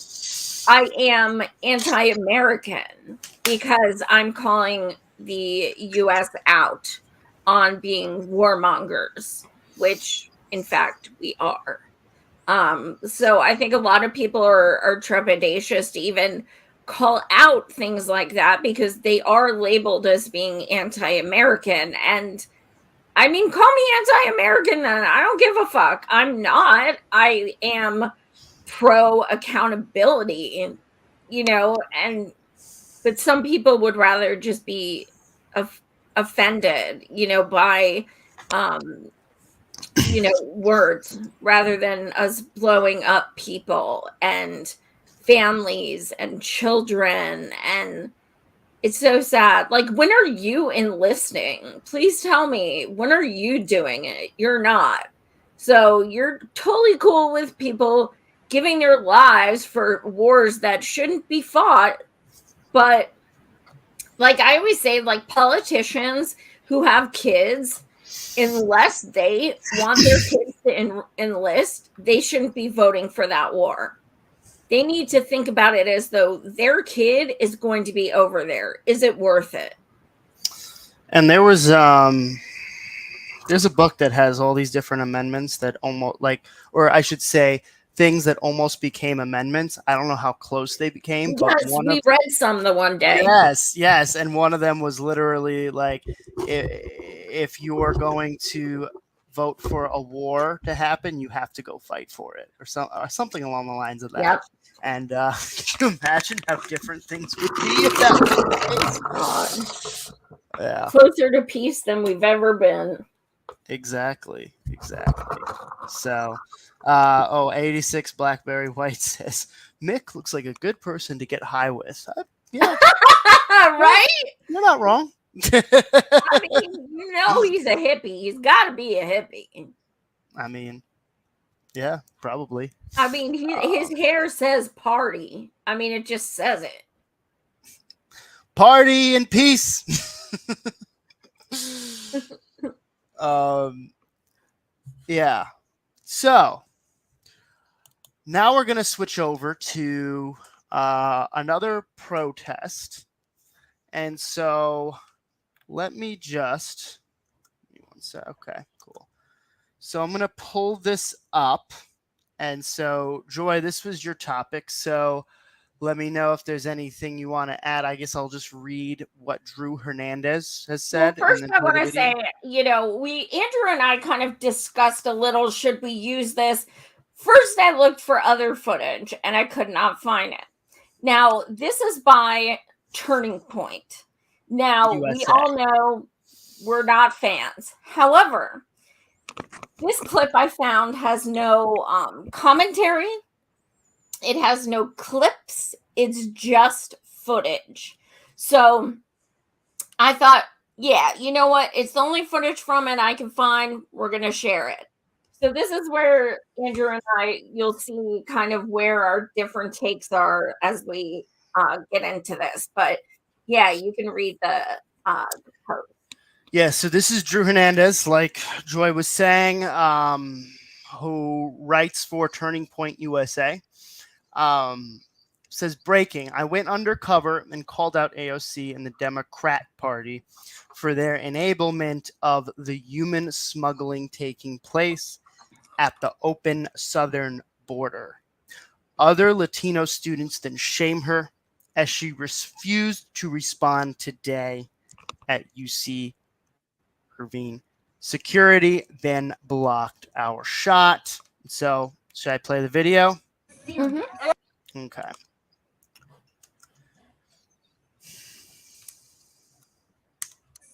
Speaker 3: I am anti-American because I'm calling the US out on being warmongers, which in fact we are. So I think a lot of people are trepidatious to even call out things like that because they are labeled as being anti-American. And I mean, call me anti-American and I don't give a fuck. I'm not. I am pro accountability, but some people would rather just be offended, by words rather than us blowing up people and families and children. And it's so sad. Like, when are you enlisting? Please tell me, when are you doing it? You're not. So you're totally cool with people giving their lives for wars that shouldn't be fought. But like I always say, like, politicians who have kids, unless they want their kids to enlist, they shouldn't be voting for that war. They need to think about it as though their kid is going to be over there. Is it worth it?
Speaker 2: And there was there's a book that has all these different amendments that almost or I should say things that almost became amendments. I don't know how close they became, but
Speaker 3: Yes, we read some the one day.
Speaker 2: yes, and one of them was literally like, if you are going to vote for a war to happen, you have to go fight for it, or something along the lines of that.
Speaker 3: Yep.
Speaker 2: And can you imagine how different things would be if that was the case? Yeah.
Speaker 3: Closer to peace than we've ever been.
Speaker 2: Exactly. So, 86 Blackberry White says, Mick looks like a good person to get high with. Yeah.
Speaker 3: Right?
Speaker 2: You're not wrong.
Speaker 3: I mean, he's a hippie. He's got to be a hippie.
Speaker 2: I mean, yeah, probably.
Speaker 3: I mean, his hair says party. I mean, it just says it.
Speaker 2: Party in peace. Yeah. So now we're going to switch over to another protest. And so let me just, okay, cool. So I'm going to pull this up. And so, Joy, this was your topic. So let me know if there's anything you want to add. I guess I'll just read what Drew Hernandez has said.
Speaker 3: Well, first, I want to say, Andrew and I kind of discussed a little, should we use this? First, I looked for other footage and I could not find it. Now, this is by Turning Point. Now, we all know we're not fans. However, this clip I found has no commentary. It has no clips. It's just footage. So I thought, yeah, you know what? It's the only footage from it I can find. We're going to share it. So this is where Andrew and you'll see kind of where our different takes are as we get into this. But yeah, you can read the post.
Speaker 2: Yeah, so this is Drew Hernandez, like Joy was saying, who writes for Turning Point USA. Says, breaking, I went undercover and called out AOC and the Democrat Party for their enablement of the human smuggling taking place at the open southern border. Other Latino students then shame her as she refused to respond today at UC Irvine. Security then blocked our shot. So, should I play the video?
Speaker 3: Mm-hmm.
Speaker 2: Okay.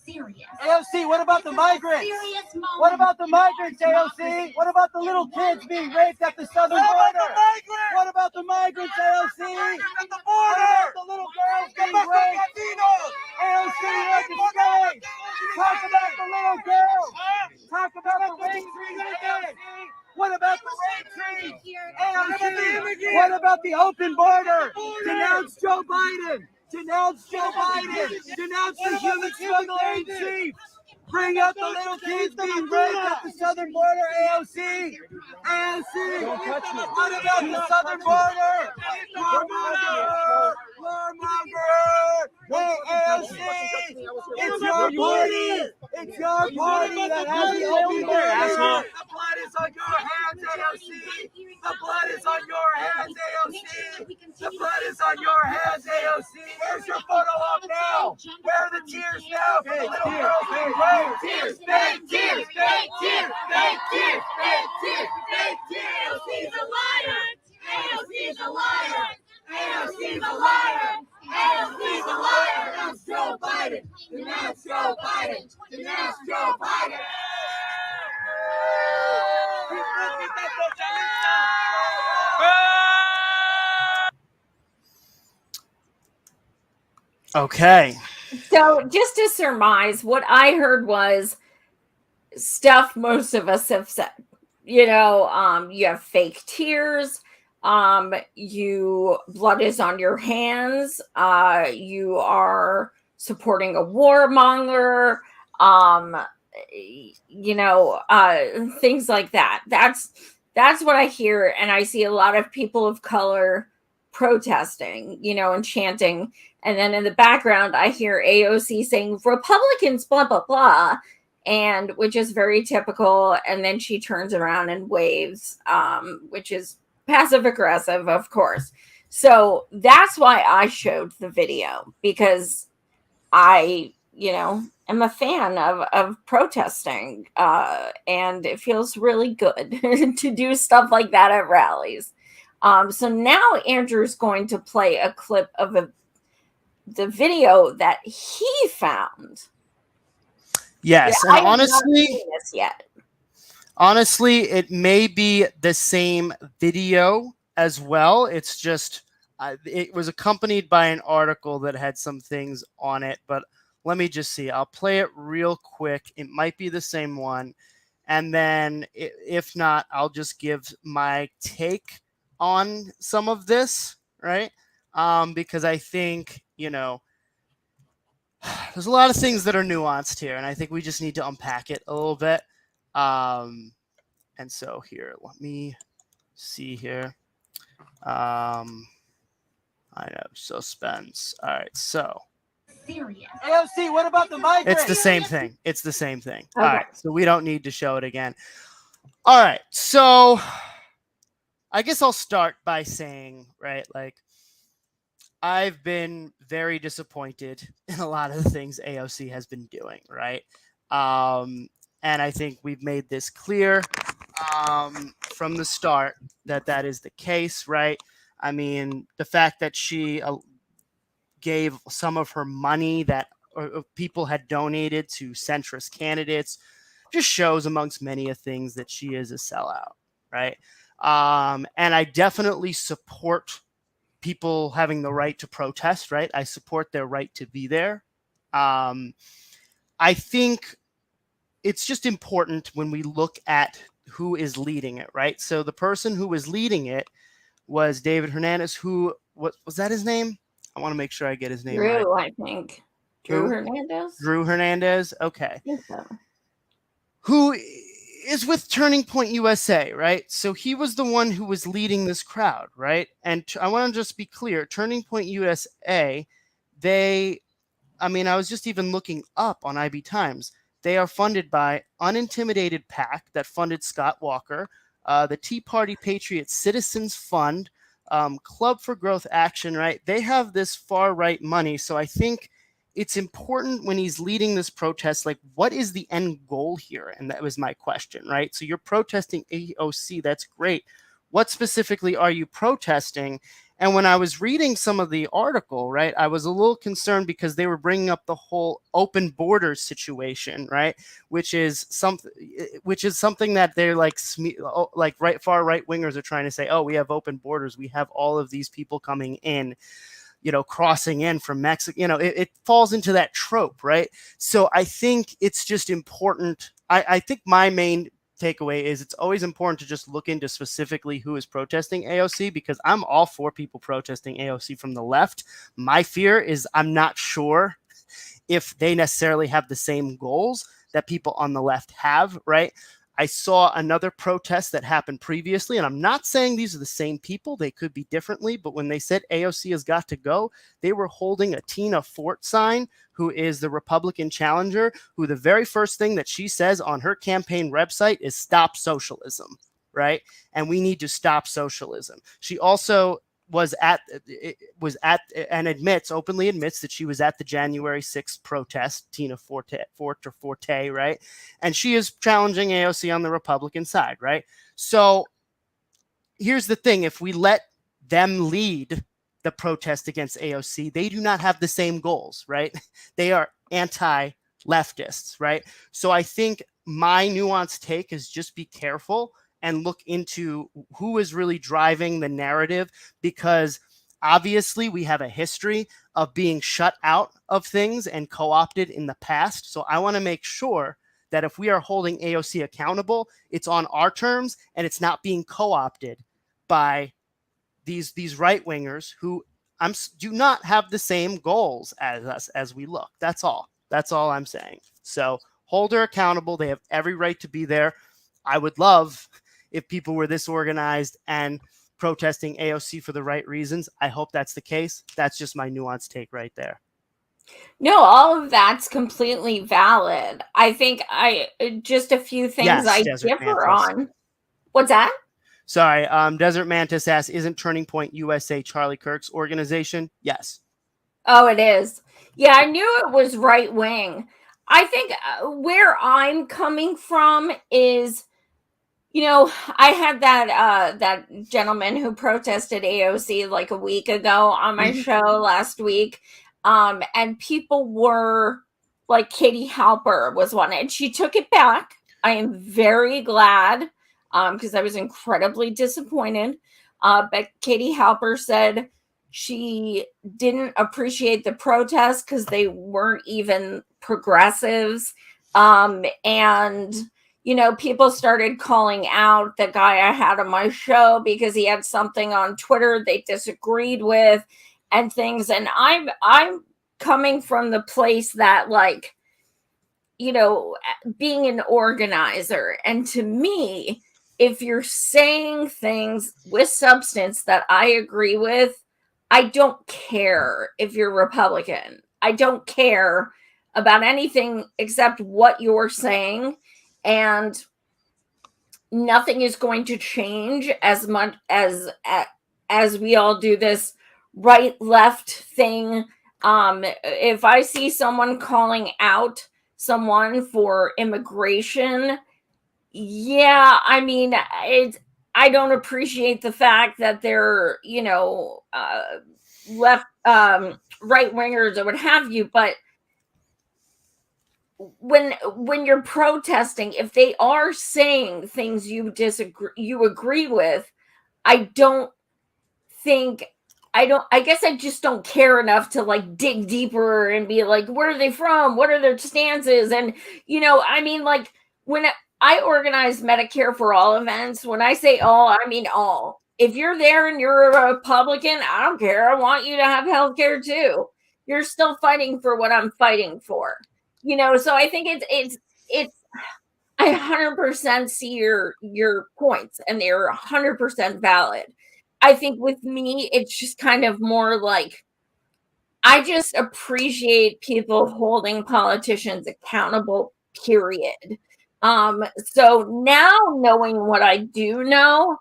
Speaker 17: AOC, what about the migrants? What about the migrants, AOC? What about the little kids being raped at the southern border? What about the migrants, AOC? What about the little girls getting raped? AOC, you're disgusting. Talk about the little girls. Talk about the rape trees. What about the rape trees? AOC, what about the open border? Denounce Joe Biden. Denounce Joe Biden. Denounce the human smuggler in chief. Bring up the little kids being raped at the southern border, AOC. AOC. What about the southern border? Warmonger. Hey, AOC. It's your party. It's your party that has the open border. The blood is on your hands, AOC. The blood is on your hands, AOC. The blood is on your hands, AOC. Where's your photo op now? Where are the tears now for the little girls being raped? Tears, fake tears, fake tears, fake tears, fake tears, fake tears. AOC's a liar. AOC's a liar. AOC's a liar. AOC's a liar. Denounce Joe Biden. Denounce Joe Biden. Denounce Joe Biden.
Speaker 2: Okay.
Speaker 3: So just to surmise, what I heard was stuff most of us have said. You have fake tears. Blood is on your hands. You are supporting a warmonger. Things like that. That's what I hear, and I see a lot of people of color protesting, and chanting. And then in the background, I hear AOC saying Republicans, blah, blah, blah, which is very typical. And then she turns around and waves, which is passive aggressive, of course. So that's why I showed the video, because I, am a fan of protesting, and it feels really good to do stuff like that at rallies. So now Andrew's going to play a clip of the video that he found.
Speaker 2: Yes,
Speaker 3: Yeah,
Speaker 2: and
Speaker 3: I have not seen this yet.
Speaker 2: Honestly, it may be the same video as well. It's just it was accompanied by an article that had some things on it, but let me just see. I'll play it real quick. It might be the same one. And then if not, I'll just give my take on some of this, right? Because I think, there's a lot of things that are nuanced here, and I think we just need to unpack it a little bit. And so here, let me see here. I know, suspense. All right, so.
Speaker 17: Serious. AOC, what about the migrants?
Speaker 2: It's the same thing. It's the same thing.
Speaker 3: Okay.
Speaker 2: All right, so we don't need to show it again. All right, so I guess I'll start by saying, right, like, I've been very disappointed in a lot of the things AOC has been doing, right? And I think we've made this clear from the start that is the case, right? I mean, the fact that she gave some of her money that people had donated to centrist candidates just shows, amongst many of things, that she is a sellout, right? And I definitely support people having the right to protest, right? I support their right to be there. I think it's just important when we look at who is leading it, right? So the person who was leading it was David Hernandez, who, what was that his name? I want to make sure I get his name right.
Speaker 3: Drew, I think. Drew Hernandez?
Speaker 2: Drew Hernandez, okay.
Speaker 3: I think so.
Speaker 2: Who is with Turning Point USA, right? So he was the one who was leading this crowd, right? And I want to just be clear, Turning Point USA, I was just even looking up on IB Times. They are funded by Unintimidated PAC that funded Scott Walker, the Tea Party Patriot Citizens Fund, Club for Growth Action, right? They have this far-right money. So I think it's important when he's leading this protest, like, what is the end goal here? And that was my question, right? So you're protesting AOC. That's great. What specifically are you protesting? And when I was reading some of the article, right, I was a little concerned because they were bringing up the whole open borders situation, right, which is something that they're like far right wingers are trying to say. Oh, we have open borders. We have all of these people coming in, crossing in from Mexico. It falls into that trope, right? So I think it's just important. I think my main takeaway is it's always important to just look into specifically who is protesting AOC, because I'm all for people protesting AOC from the left. My fear is I'm not sure if they necessarily have the same goals that people on the left have, right? I saw another protest that happened previously, and I'm not saying these are the same people. They could be differently, but when they said AOC has got to go, they were holding a Tina Fort sign, who is the Republican challenger, who the very first thing that she says on her campaign website is stop socialism, right? And we need to stop socialism. She also openly admits that she was at the January 6th protest, Tina Forte, right? And she is challenging AOC on the Republican side, right? So here's the thing. If we let them lead the protest against AOC, they do not have the same goals, right? They are anti-leftists, right? So I think my nuanced take is just be careful and look into who is really driving the narrative, because obviously we have a history of being shut out of things and co-opted in the past. So I want to make sure that if we are holding AOC accountable, it's on our terms and it's not being co-opted by these right-wingers who do not have the same goals as us as we look. That's all I'm saying. So hold her accountable. They have every right to be there. I would love if people were this organized and protesting AOC for the right reasons. I hope that's the case. That's just my nuanced take right there.
Speaker 3: No, all of that's completely valid. I think just a few things I differ on. What's that?
Speaker 2: Sorry. Desert Mantis asks, isn't Turning Point USA Charlie Kirk's organization? Yes.
Speaker 3: Oh, it is. Yeah, I knew it was right wing. I think where I'm coming from is, I had that gentleman who protested AOC like a week ago on my show last week, and people were like, Katie Halper was one, and she took it back. I am very glad, because I was incredibly disappointed. But Katie Halper said she didn't appreciate the protests because they weren't even progressives, and people started calling out the guy I had on my show because he had something on Twitter they disagreed with and things. And I'm coming from the place that, like, being an organizer, and to me, if you're saying things with substance that I agree with, I don't care if you're Republican. I don't care about anything except what you're saying. And nothing is going to change as much as we all do this right left thing. If I see someone calling out someone for immigration, yeah, I mean, I don't appreciate the fact that they're left right wingers or what have you, but when you're protesting, if they are saying things you agree with, I guess I just don't care enough to like dig deeper and be like, where are they from? What are their stances? And I mean, like, when I organize Medicare for All events, when I say all, I mean all. If you're there and you're a Republican, I don't care. I want you to have health care too. You're still fighting for what I'm fighting for. So I think it's I 100% see your points, and they're 100% valid. I think with me, it's just kind of more like, I just appreciate people holding politicians accountable, period. So now, knowing what I do know,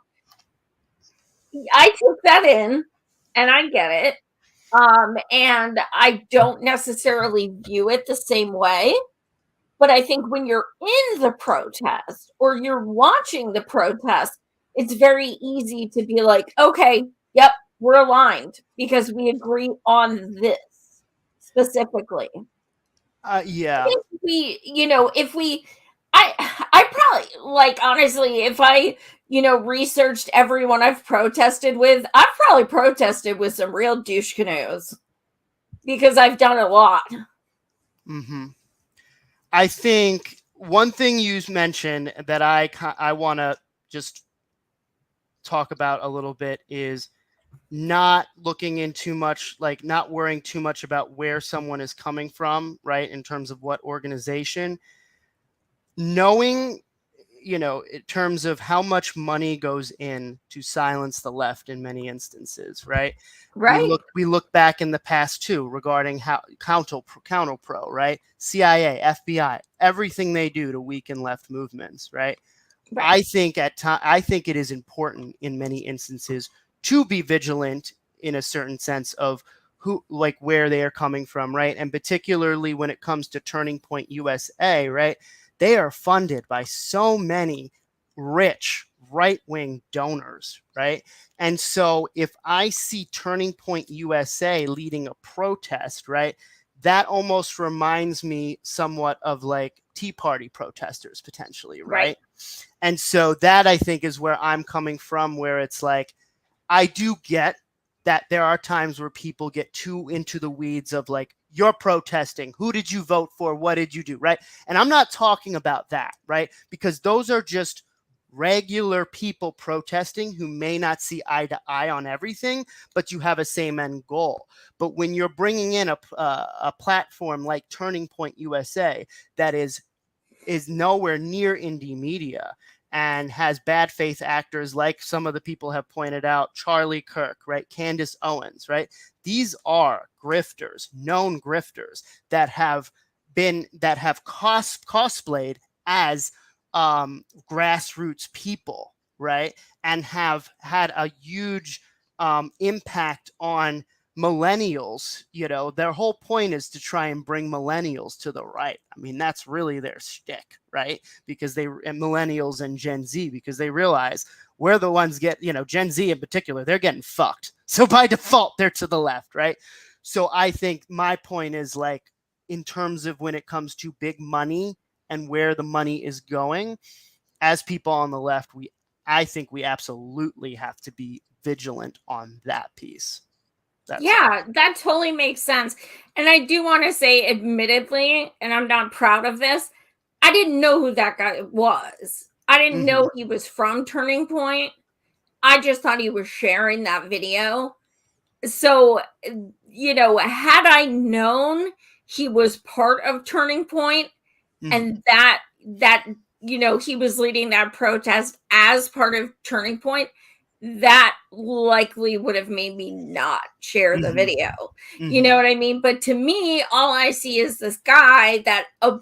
Speaker 3: I took that in and I get it. And I don't necessarily view it the same way. But I think when you're in the protest or you're watching the protest, it's very easy to be like, okay, yep, we're aligned because we agree on this specifically.
Speaker 2: Yeah.
Speaker 3: I think I probably, like, honestly, if I, researched everyone I've protested with, I've probably protested with some real douche canoes because I've done a lot.
Speaker 2: Mm-hmm. I think one thing you mentioned that I want to just talk about a little bit is not looking in too much, like not worrying too much about where someone is coming from, right? In terms of what organization, knowing, in terms of how much money goes in to silence the left in many instances, right?
Speaker 3: Right.
Speaker 2: We look back in the past too regarding how counterpro, right? CIA, FBI, everything they do to weaken left movements, right? I think it is important in many instances to be vigilant in a certain sense of where they are coming from, right? And particularly when it comes to Turning Point USA, right? They are funded by so many rich right-wing donors, right? And so if I see Turning Point USA leading a protest, right, that almost reminds me somewhat of like Tea Party protesters potentially, right? And so that, I think, is where I'm coming from, where it's like, I do get that there are times where people get too into the weeds of like, you're protesting. Who did you vote for? What did you do? Right. And I'm not talking about that. Right. Because those are just regular people protesting who may not see eye to eye on everything, but you have a same end goal. But when you're bringing in a platform like Turning Point USA that is nowhere near indie media and has bad faith actors like some of the people have pointed out, Charlie Kirk, right? Candace Owens, right? These are grifters, known grifters that have cosplayed as grassroots people, right? And have had a huge impact on millennials. You know, their whole point is to try and bring millennials to the right. I mean, that's really their shtick, right? Because and millennials and Gen Z, because they realize we're the ones Gen Z in particular, they're getting fucked. So by default, they're to the left, right? So I think my point is, like, in terms of when it comes to big money and where the money is going, as people on the left, I think we absolutely have to be vigilant on that piece.
Speaker 3: That totally makes sense. And I do want to say, admittedly, and I'm not proud of this, I didn't know who that guy was. I didn't know he was from Turning Point. I just thought he was sharing that video. So, had I known he was part of Turning Point and that he was leading that protest as part of Turning Point, that likely would have made me not share the video. You know what I mean? But to me, all I see is this guy that I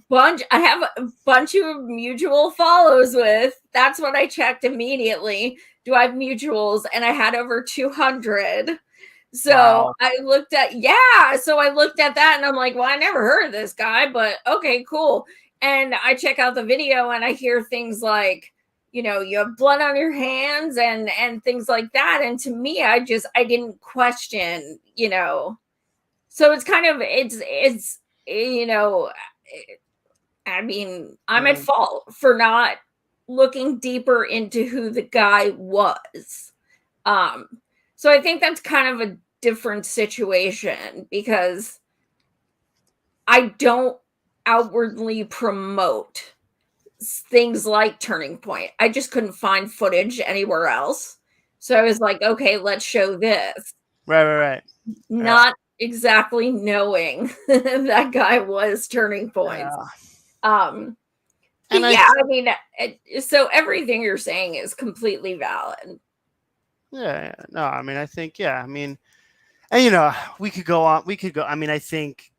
Speaker 3: have a bunch of mutual follows with. That's what I checked immediately. Do I have mutuals? And I had over 200. So wow. I looked at that and I'm like, well, I never heard of this guy, but okay, cool. And I check out the video and I hear things like, you have blood on your hands and things like that. And to me, I didn't question, so it's kind of, I mean, I'm at fault for not looking deeper into who the guy was. So I think that's kind of a different situation because I don't outwardly promote things like Turning Point. I just couldn't find footage anywhere else. So I was like, okay, let's show this.
Speaker 2: Right.
Speaker 3: Not exactly knowing that guy was Turning Point. So everything you're saying is completely valid.
Speaker 2: Yeah. No, I mean, I think, and we could go on. I mean, I think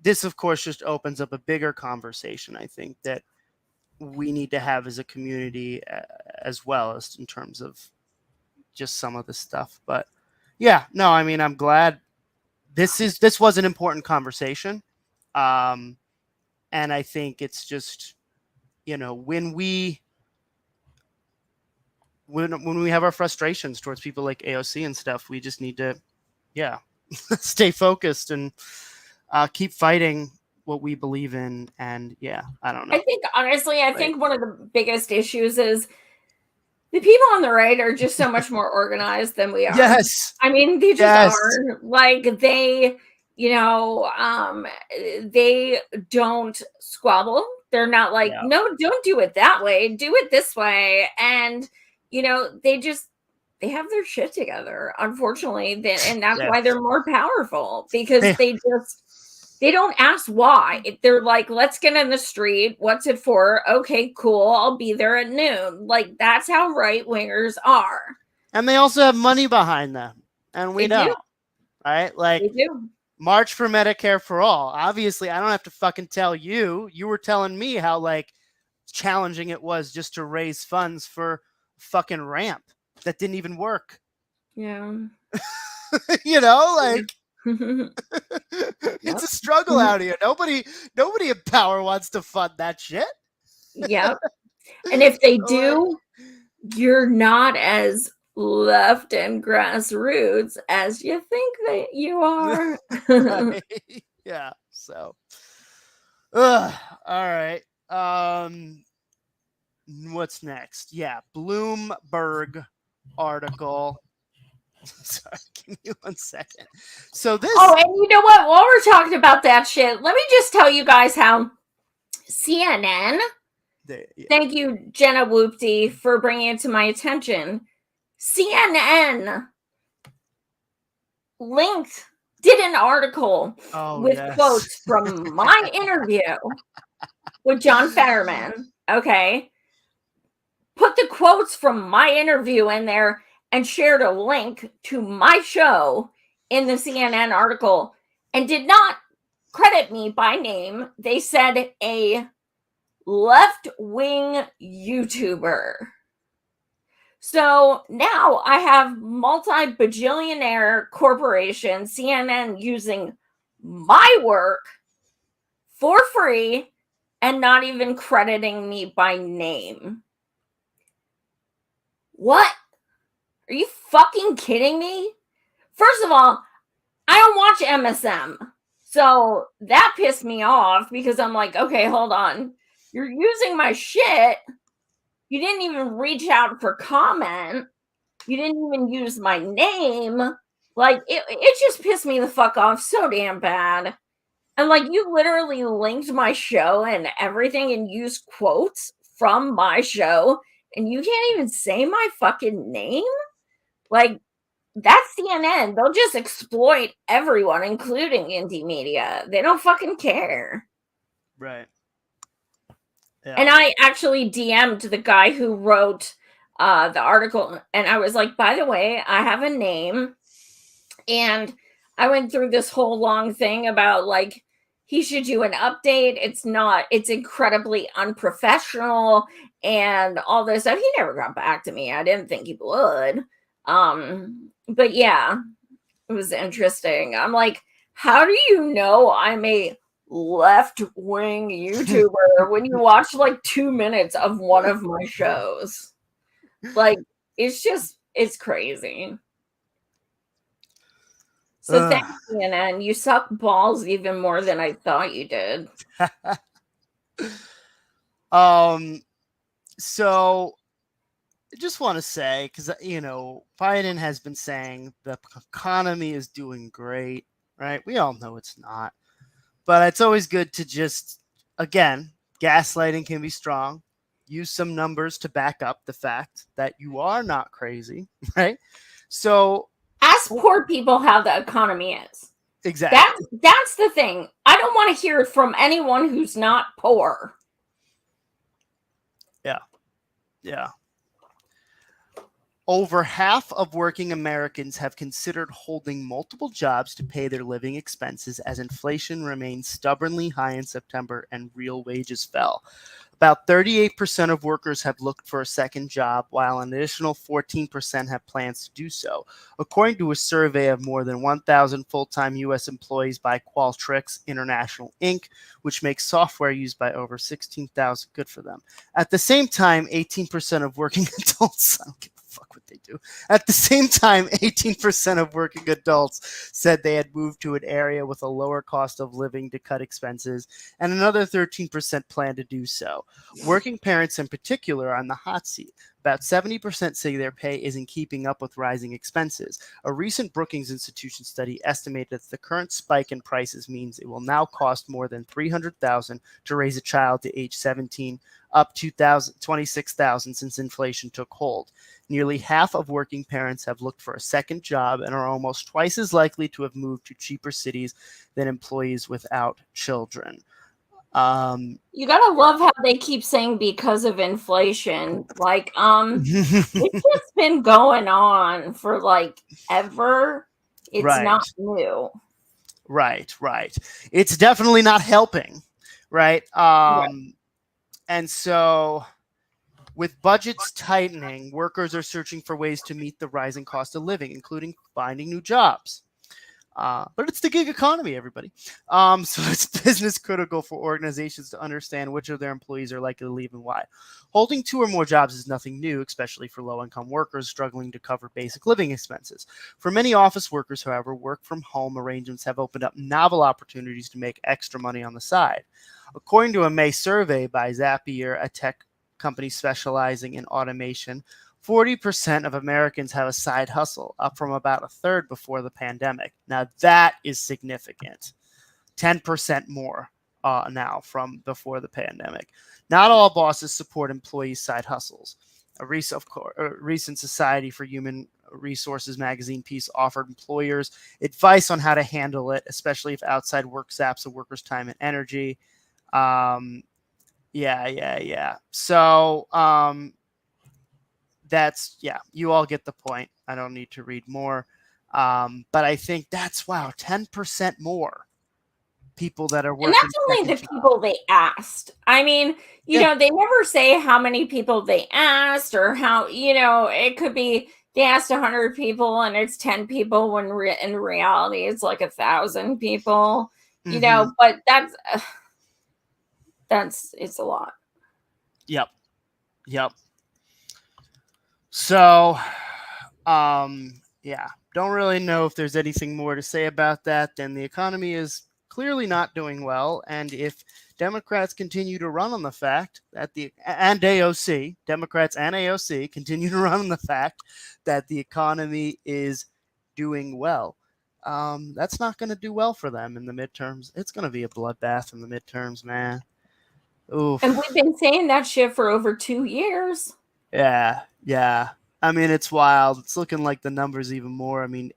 Speaker 2: this, of course, just opens up a bigger conversation, I think, that we need to have as a community as well, as in terms of just some of the stuff. But I mean, I'm glad this was an important conversation. And I think it's just, when we have our frustrations towards people like AOC and stuff, we just need to, stay focused and keep fighting what we believe in. And I don't know.
Speaker 3: I think honestly, I think one of the biggest issues is the people on the right are just so much more organized than we are.
Speaker 2: Yes.
Speaker 3: I mean, they just are. Like, they, they don't squabble. They're not like, no, don't do it that way. Do it this way. And, they have their shit together, unfortunately. And that's why they're more powerful, because they don't ask why. They're like, let's get in the street. What's it for? Okay, cool. I'll be there at noon. Like, that's how right wingers are.
Speaker 2: And they also have money behind them. And we know. Right? Like,
Speaker 3: they do.
Speaker 2: March for Medicare for All. Obviously, I don't have to fucking tell you. You were telling me how, like, challenging it was just to raise funds for fucking ramp that didn't even work.
Speaker 3: Yeah.
Speaker 2: Like, it's a struggle out here. Nobody in power wants to fund that shit.
Speaker 3: Yep. And if they do, you're not as left and grassroots as you think that you are.
Speaker 2: Right. Yeah. So, all right. What's next? Bloomberg article. Sorry, give me 1 second. So this.
Speaker 3: Oh, and you know what? While we're talking about that shit, let me just tell you guys how CNN. Thank you, Jenna Whoopty, for bringing it to my attention. CNN did an article with quotes from my interview with John Fetterman. Okay. Put the quotes from my interview in there and shared a link to my show in the CNN article and did not credit me by name. They said a left-wing YouTuber. So now I have multi-bajillionaire corporation, CNN, using my work for free and not even crediting me by name. What? Are you fucking kidding me? First of all, I don't watch MSM. So that pissed me off because I'm like, okay, hold on. You're using my shit. You didn't even reach out for comment. You didn't even use my name. Like, it just pissed me the fuck off so damn bad. And like, you literally linked my show and everything and used quotes from my show, and you can't even say my fucking name? Like, that's CNN. They'll just exploit everyone, including indie media. They don't fucking care.
Speaker 2: Right.
Speaker 3: Yeah. And I actually DM'd the guy who wrote the article, and I was like, by the way, I have a name. And I went through this whole long thing about like, he should do an update. It's incredibly unprofessional and all this stuff. He never got back to me. I didn't think he would. But yeah, it was interesting. I'm like, how do you know I'm a left-wing YouTuber when you watch like 2 minutes of one of my shows? Like, it's crazy. So thanks, CNN. You suck balls even more than I thought you did.
Speaker 2: So I just want to say, because, Biden has been saying the economy is doing great, right? We all know it's not. But it's always good to just, again, gaslighting can be strong. Use some numbers to back up the fact that you are not crazy, right? So
Speaker 3: ask poor people how the economy is.
Speaker 2: Exactly.
Speaker 3: That's the thing. I don't want to hear it from anyone who's not poor.
Speaker 2: Yeah. Over half of working Americans have considered holding multiple jobs to pay their living expenses as inflation remained stubbornly high in September and real wages fell. About 38% of workers have looked for a second job, while an additional 14% have plans to do so, according to a survey of more than 1,000 full-time U.S. employees by Qualtrics International, Inc., which makes software used by over 16,000. Good for them. At the same time, 18% of working adults, I don't give a fuck what they do. At the same time, 18% of working adults said they had moved to an area with a lower cost of living to cut expenses, and another 13% plan to do so. Working parents in particular are on the hot seat. About 70% say their pay isn't keeping up with rising expenses. A recent Brookings Institution study estimated that the current spike in prices means it will now cost more than $300,000 to raise a child to age 17, up $26,000 since inflation took hold. Nearly half of working parents have looked for a second job and are almost twice as likely to have moved to cheaper cities than employees without children.
Speaker 3: You gotta love how they keep saying because of inflation. Like, it's just been going on for like ever. It's
Speaker 2: Right.
Speaker 3: not new.
Speaker 2: Right. It's definitely not helping, right? And so with budgets tightening, workers are searching for ways to meet the rising cost of living, including finding new jobs. But it's the gig economy, everybody. So it's business critical for organizations to understand which of their employees are likely to leave and why. Holding 2 or more jobs is nothing new, especially for low-income workers struggling to cover basic living expenses. For many office workers, however, work-from-home arrangements have opened up novel opportunities to make extra money on the side. According to a May survey by Zapier, a tech company specializing in automation, 40% of Americans have a side hustle, up from about a third before the pandemic. Now that is significant. 10% more now from before the pandemic. Not all bosses support employees' side hustles. A recent Society for Human Resources magazine piece offered employers advice on how to handle it, especially if outside work saps a worker's time and energy. So you all get the point. I don't need to read more. But I think that's 10% more people that are
Speaker 3: And
Speaker 2: working.
Speaker 3: that's only the people they asked. I mean, you know, they never say how many people they asked or how, you know, it could be they asked 100 people and it's 10 people when in reality it's like 1,000 people, you know, but it's a lot.
Speaker 2: Yep. So, yeah, don't really know if there's anything more to say about that than the economy is clearly not doing well. And if Democrats continue to run on the fact that Democrats and AOC continue to run on the fact that the economy is doing well, that's not going to do well for them in the midterms. It's going to be a bloodbath in the midterms, man. Oof.
Speaker 3: And we've been saying that shit for over 2 years.
Speaker 2: Yeah. I mean, it's wild. It's looking like the numbers even more. I mean,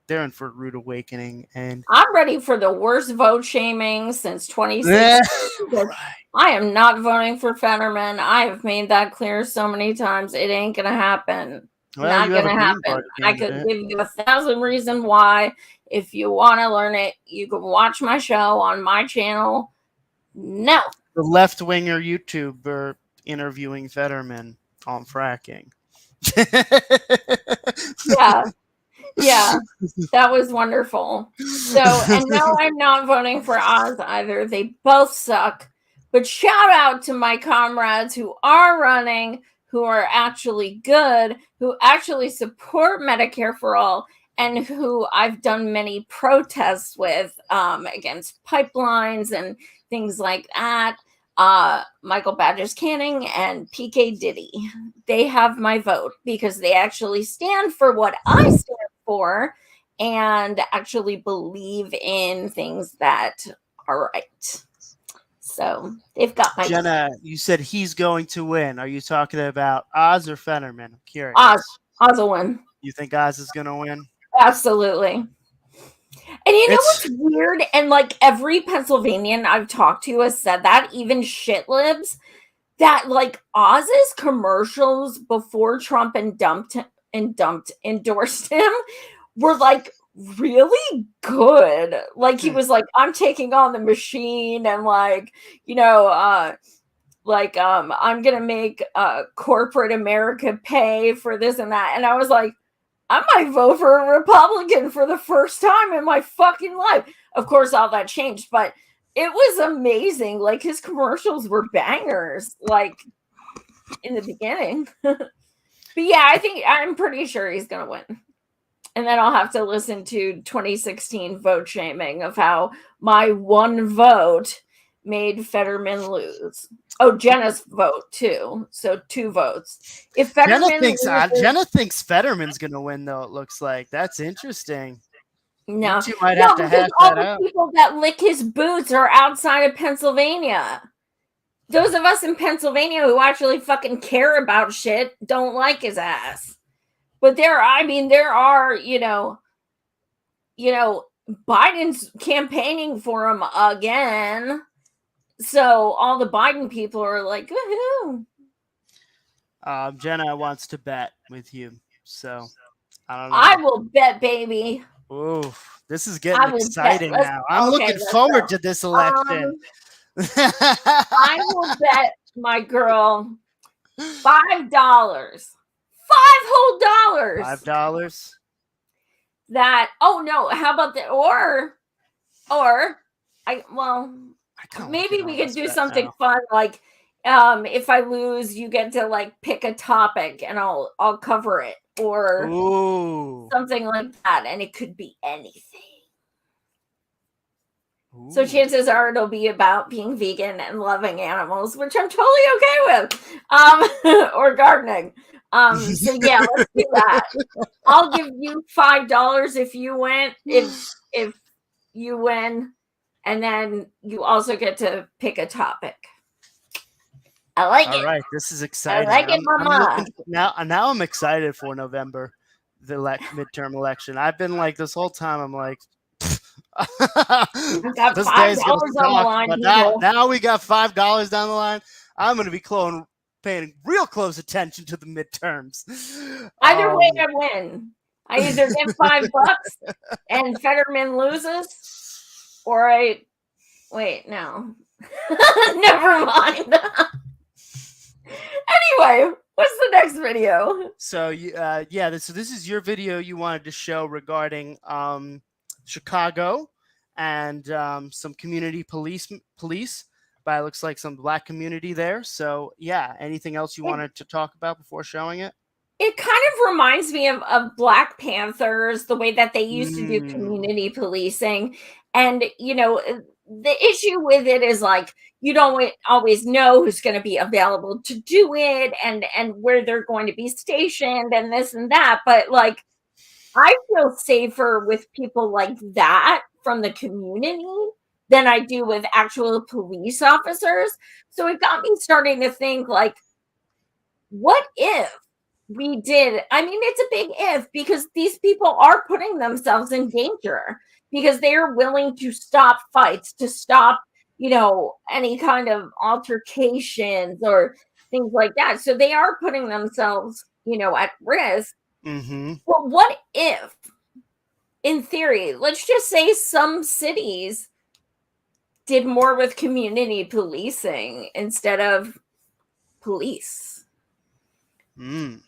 Speaker 2: they're in for a rude awakening. And
Speaker 3: I'm ready for the worst vote shaming since 2016. I am not voting for Fetterman. I have made that clear so many times. It ain't going to happen.
Speaker 2: Well,
Speaker 3: Not going to happen. I could give you 1,000 reasons why. If you want to learn it, you can watch my show on my channel. No.
Speaker 2: The left-winger YouTuber interviewing Fetterman on fracking.
Speaker 3: Yeah, that was wonderful. So, and no, I'm not voting for Oz either. They both suck. But shout out to my comrades who are running, who are actually good, who actually support Medicare for all, and who I've done many protests with against pipelines and things like that. Michael Badgers Canning and PK Diddy. They have my vote because they actually stand for what I stand for and actually believe in things that are right. So they've got my
Speaker 2: Jenna, you said he's going to win. Are you talking about Oz or Fetterman? I'm curious.
Speaker 3: Oz will win.
Speaker 2: You think Oz is going to win?
Speaker 3: Absolutely. And you know what's weird? And like every Pennsylvanian I've talked to has said that, even shit libs, that like Oz's commercials before Trump endorsed him were like really good. Like he was like, I'm taking on the machine and like, you know, I'm gonna make corporate America pay for this and that. And I was like, I might vote for a Republican for the first time in my fucking life. Of course, all that changed, but it was amazing. Like his commercials were bangers, like in the beginning. But yeah, I'm pretty sure he's gonna win. And then I'll have to listen to 2016 vote shaming of how my one vote made Fetterman lose. Oh, Jenna's vote too. So 2 votes. If Fetterman
Speaker 2: Jenna thinks Fetterman's going to win, though. It looks like that's interesting.
Speaker 3: No,
Speaker 2: you might have to hash
Speaker 3: all
Speaker 2: that
Speaker 3: the
Speaker 2: out.
Speaker 3: people that lick his boots are outside of Pennsylvania. Those of us in Pennsylvania who actually fucking care about shit don't like his ass. But there are, you know, Biden's campaigning for him again. So all the Biden people are like, woohoo.
Speaker 2: Jenna wants to bet with you. So I don't know.
Speaker 3: I will bet, baby.
Speaker 2: Ooh, this is getting exciting now. I'm looking forward to this election.
Speaker 3: I will bet my girl $5. $5 whole dollars.
Speaker 2: $5.
Speaker 3: That how about that? Maybe we could do something fun like if I lose, you get to like pick a topic and I'll cover it or something like that, and it could be anything. So chances are it'll be about being vegan and loving animals, which I'm totally okay with. Or gardening. So yeah, let's do that. I'll give you $5 if you win. If you win, and then you also get to pick a topic. I like it.
Speaker 2: All right, this is exciting.
Speaker 3: I like it, Mama.
Speaker 2: Now I'm excited for November, the midterm election. I've been like this whole time. I'm like,
Speaker 3: this guy's $5 on the line.
Speaker 2: But now we got $5 down the line. I'm going to be paying real close attention to the midterms.
Speaker 3: Either way, I win. I either get $5 and Fetterman loses, Wait, no. Never mind. Anyway, what's the next video?
Speaker 2: So this is your video you wanted to show regarding Chicago and some community police, but it looks like some Black community there. So yeah, anything else you wanted to talk about before showing it?
Speaker 3: It kind of reminds me of Black Panthers, the way that they used to do community policing. And, the issue with it is like, you don't always know who's going to be available to do it and where they're going to be stationed and this and that. But like, I feel safer with people like that from the community than I do with actual police officers. So it got me starting to think like, what if we did? I mean, it's a big if, because these people are putting themselves in danger because they are willing to stop fights, to stop, any kind of altercations or things like that. So they are putting themselves, at risk.
Speaker 2: Mm-hmm.
Speaker 3: But what if, in theory, let's just say some cities did more with community policing instead of police?
Speaker 2: And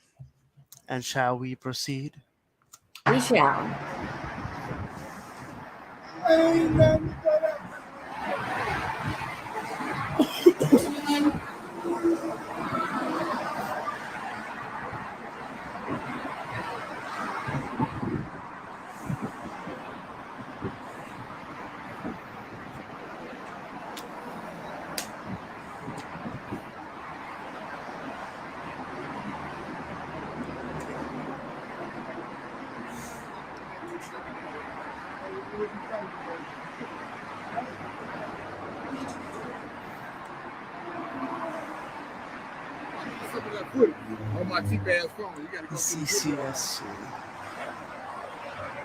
Speaker 2: shall we proceed?
Speaker 3: We shall.
Speaker 19: On my cheap ass phone, you gotta go
Speaker 2: CCSC.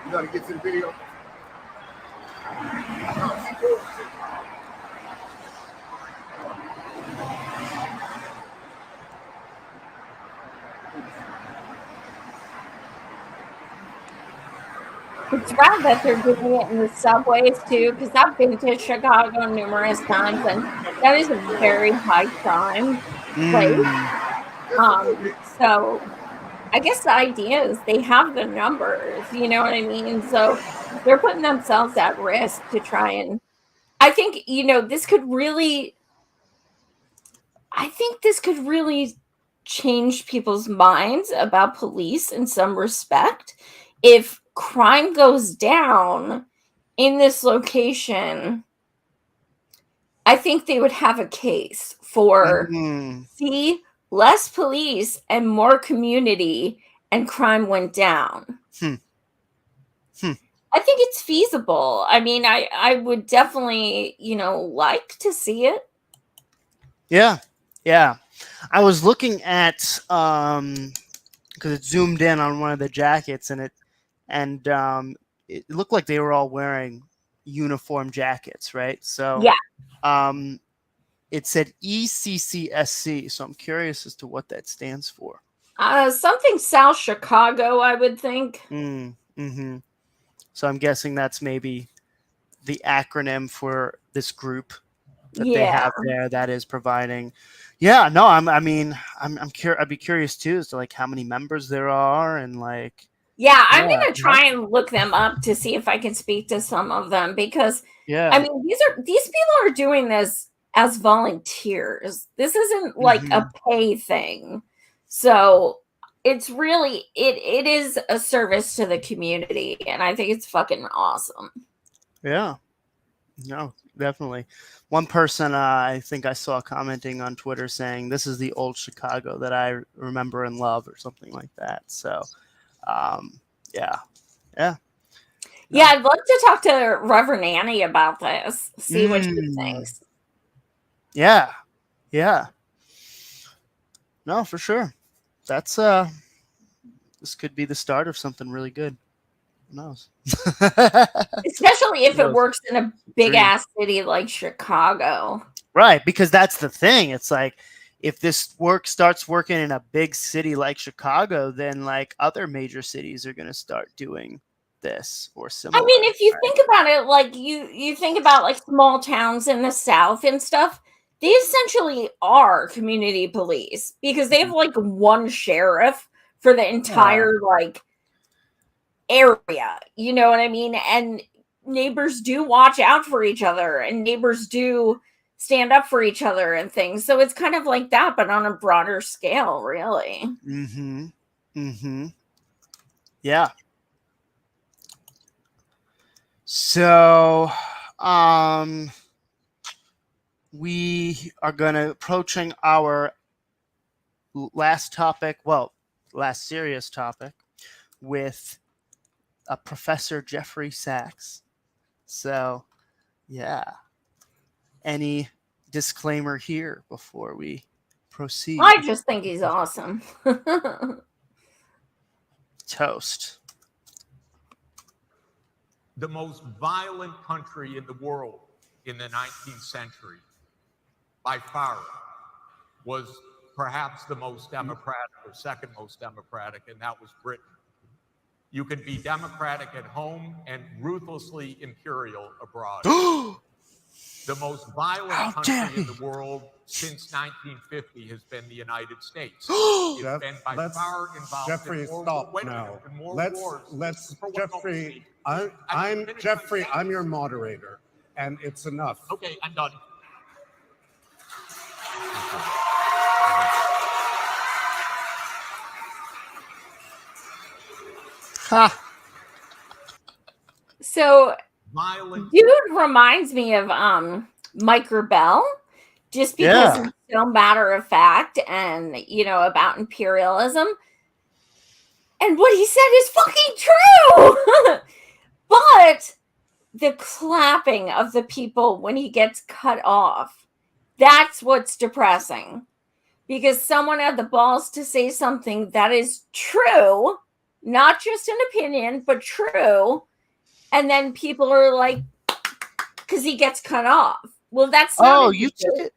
Speaker 19: You gotta get to the video.
Speaker 3: It's rad that they're doing it in the subways too, because I've been to Chicago numerous times, and that is a very high crime place. So I guess the idea is they have the numbers, you know what I mean? So they're putting themselves at risk to try and, I think, this could really change people's minds about police in some respect. If crime goes down in this location, I think they would have a case for see, less police and more community, and crime went down. I think it's feasible. I mean, I would definitely, like to see it.
Speaker 2: Yeah. I was looking at because it zoomed in on one of the jackets, and it looked like they were all wearing uniform jackets, right? So
Speaker 3: yeah.
Speaker 2: It said ECCSC, so I'm curious as to what that stands for.
Speaker 3: Something South Chicago, I would think.
Speaker 2: Mm-hmm. So I'm guessing that's maybe the acronym for this group that they have there that is providing. Yeah, no, I'd be curious too as to like how many members there are and like.
Speaker 3: Yeah, I'm gonna try and look them up to see if I can speak to some of them, because I mean these people are doing this as volunteers. This isn't like a pay thing. So it's really it is a service to the community, and I think it's fucking awesome.
Speaker 2: Yeah. No, definitely. One person I think I saw commenting on Twitter saying this is the old Chicago that I remember and love, or something like that. So yeah.
Speaker 3: Yeah, I'd love to talk to Reverend Annie about this, see what she thinks.
Speaker 2: Yeah. No, for sure. That's this could be the start of something really good. Who knows?
Speaker 3: Especially if it works in a big ass city like Chicago.
Speaker 2: Right, because that's the thing. It's like if this starts working in a big city like Chicago, then like other major cities are going to start doing this or similar.
Speaker 3: I mean, if you think about it, like you think about like small towns in the South and stuff, they essentially are community police because they have like one sheriff for the entire like area. You know what I mean? And neighbors do watch out for each other, and neighbors do stand up for each other and things. So it's kind of like that, but on a broader scale, really.
Speaker 2: Mm-hmm. Mm-hmm. Yeah. So, we are gonna approaching our last topic. Well, last serious topic with Professor Jeffrey Sachs. So, yeah. Any disclaimer here before we proceed?
Speaker 3: I just think he's awesome.
Speaker 2: Toast.
Speaker 20: The most violent country in the world in the 19th century, by far, was perhaps the most democratic or second most democratic, and that was Britain. You can be democratic at home and ruthlessly imperial abroad. The most violent country in the world since 1950 has been the United States. It's been by far involved
Speaker 21: Jeffrey,
Speaker 20: in more
Speaker 21: stop
Speaker 20: wars.
Speaker 21: now.
Speaker 20: In more wars.
Speaker 21: Let's Jeffrey, I'm Jeffrey, I'm your moderator, and it's enough.
Speaker 20: Okay, I'm done.
Speaker 2: Ha.
Speaker 3: So
Speaker 20: Violent.
Speaker 3: dude reminds me of Mike Rebell, just because he's so matter of fact and about imperialism. And what he said is fucking true. But the clapping of the people when he gets cut off, that's what's depressing. Because someone had the balls to say something that is true, not just an opinion, but true. And then people are like, because he gets cut off. Well, that's not
Speaker 2: you took it.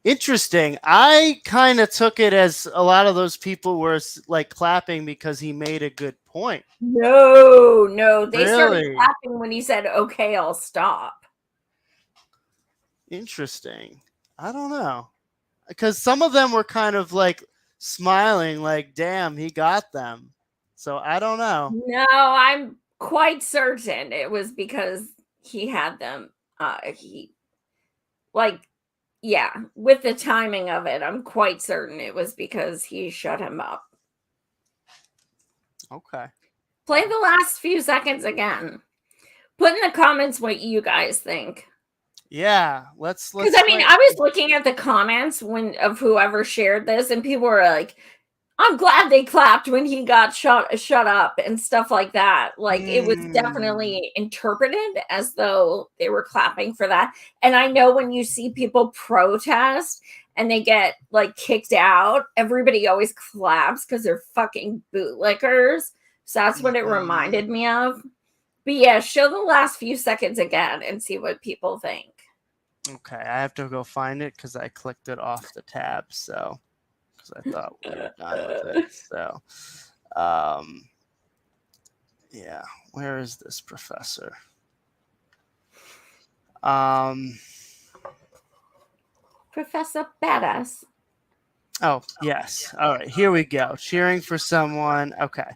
Speaker 2: Interesting. I kind of took it as a lot of those people were like clapping because he made a good point.
Speaker 3: No. They started
Speaker 2: Really?
Speaker 3: clapping when he said, okay, I'll stop.
Speaker 2: Interesting. I don't know. Because some of them were kind of like smiling, like, damn, he got them. So I don't know.
Speaker 3: No, I'm quite certain it was because he had them. With the timing of it, I'm quite certain it was because he shut him up.
Speaker 2: Okay.
Speaker 3: Play the last few seconds again. Put in the comments what you guys think.
Speaker 2: Yeah, let's.
Speaker 3: Because I was looking at the comments of whoever shared this, and people were like, "I'm glad they clapped when he got shut up," and stuff like that. Like it was definitely interpreted as though they were clapping for that. And I know when you see people protest and they get like kicked out, everybody always claps because they're fucking bootlickers. So that's what it reminded me of. But yeah, show the last few seconds again and see what people think.
Speaker 2: Okay, I have to go find it because I clicked it off the tab. So, because I thought we were done with it. So, yeah, where is this professor?
Speaker 3: Professor Badass.
Speaker 2: Oh, yes. All right, here we go. Cheering for someone. Okay.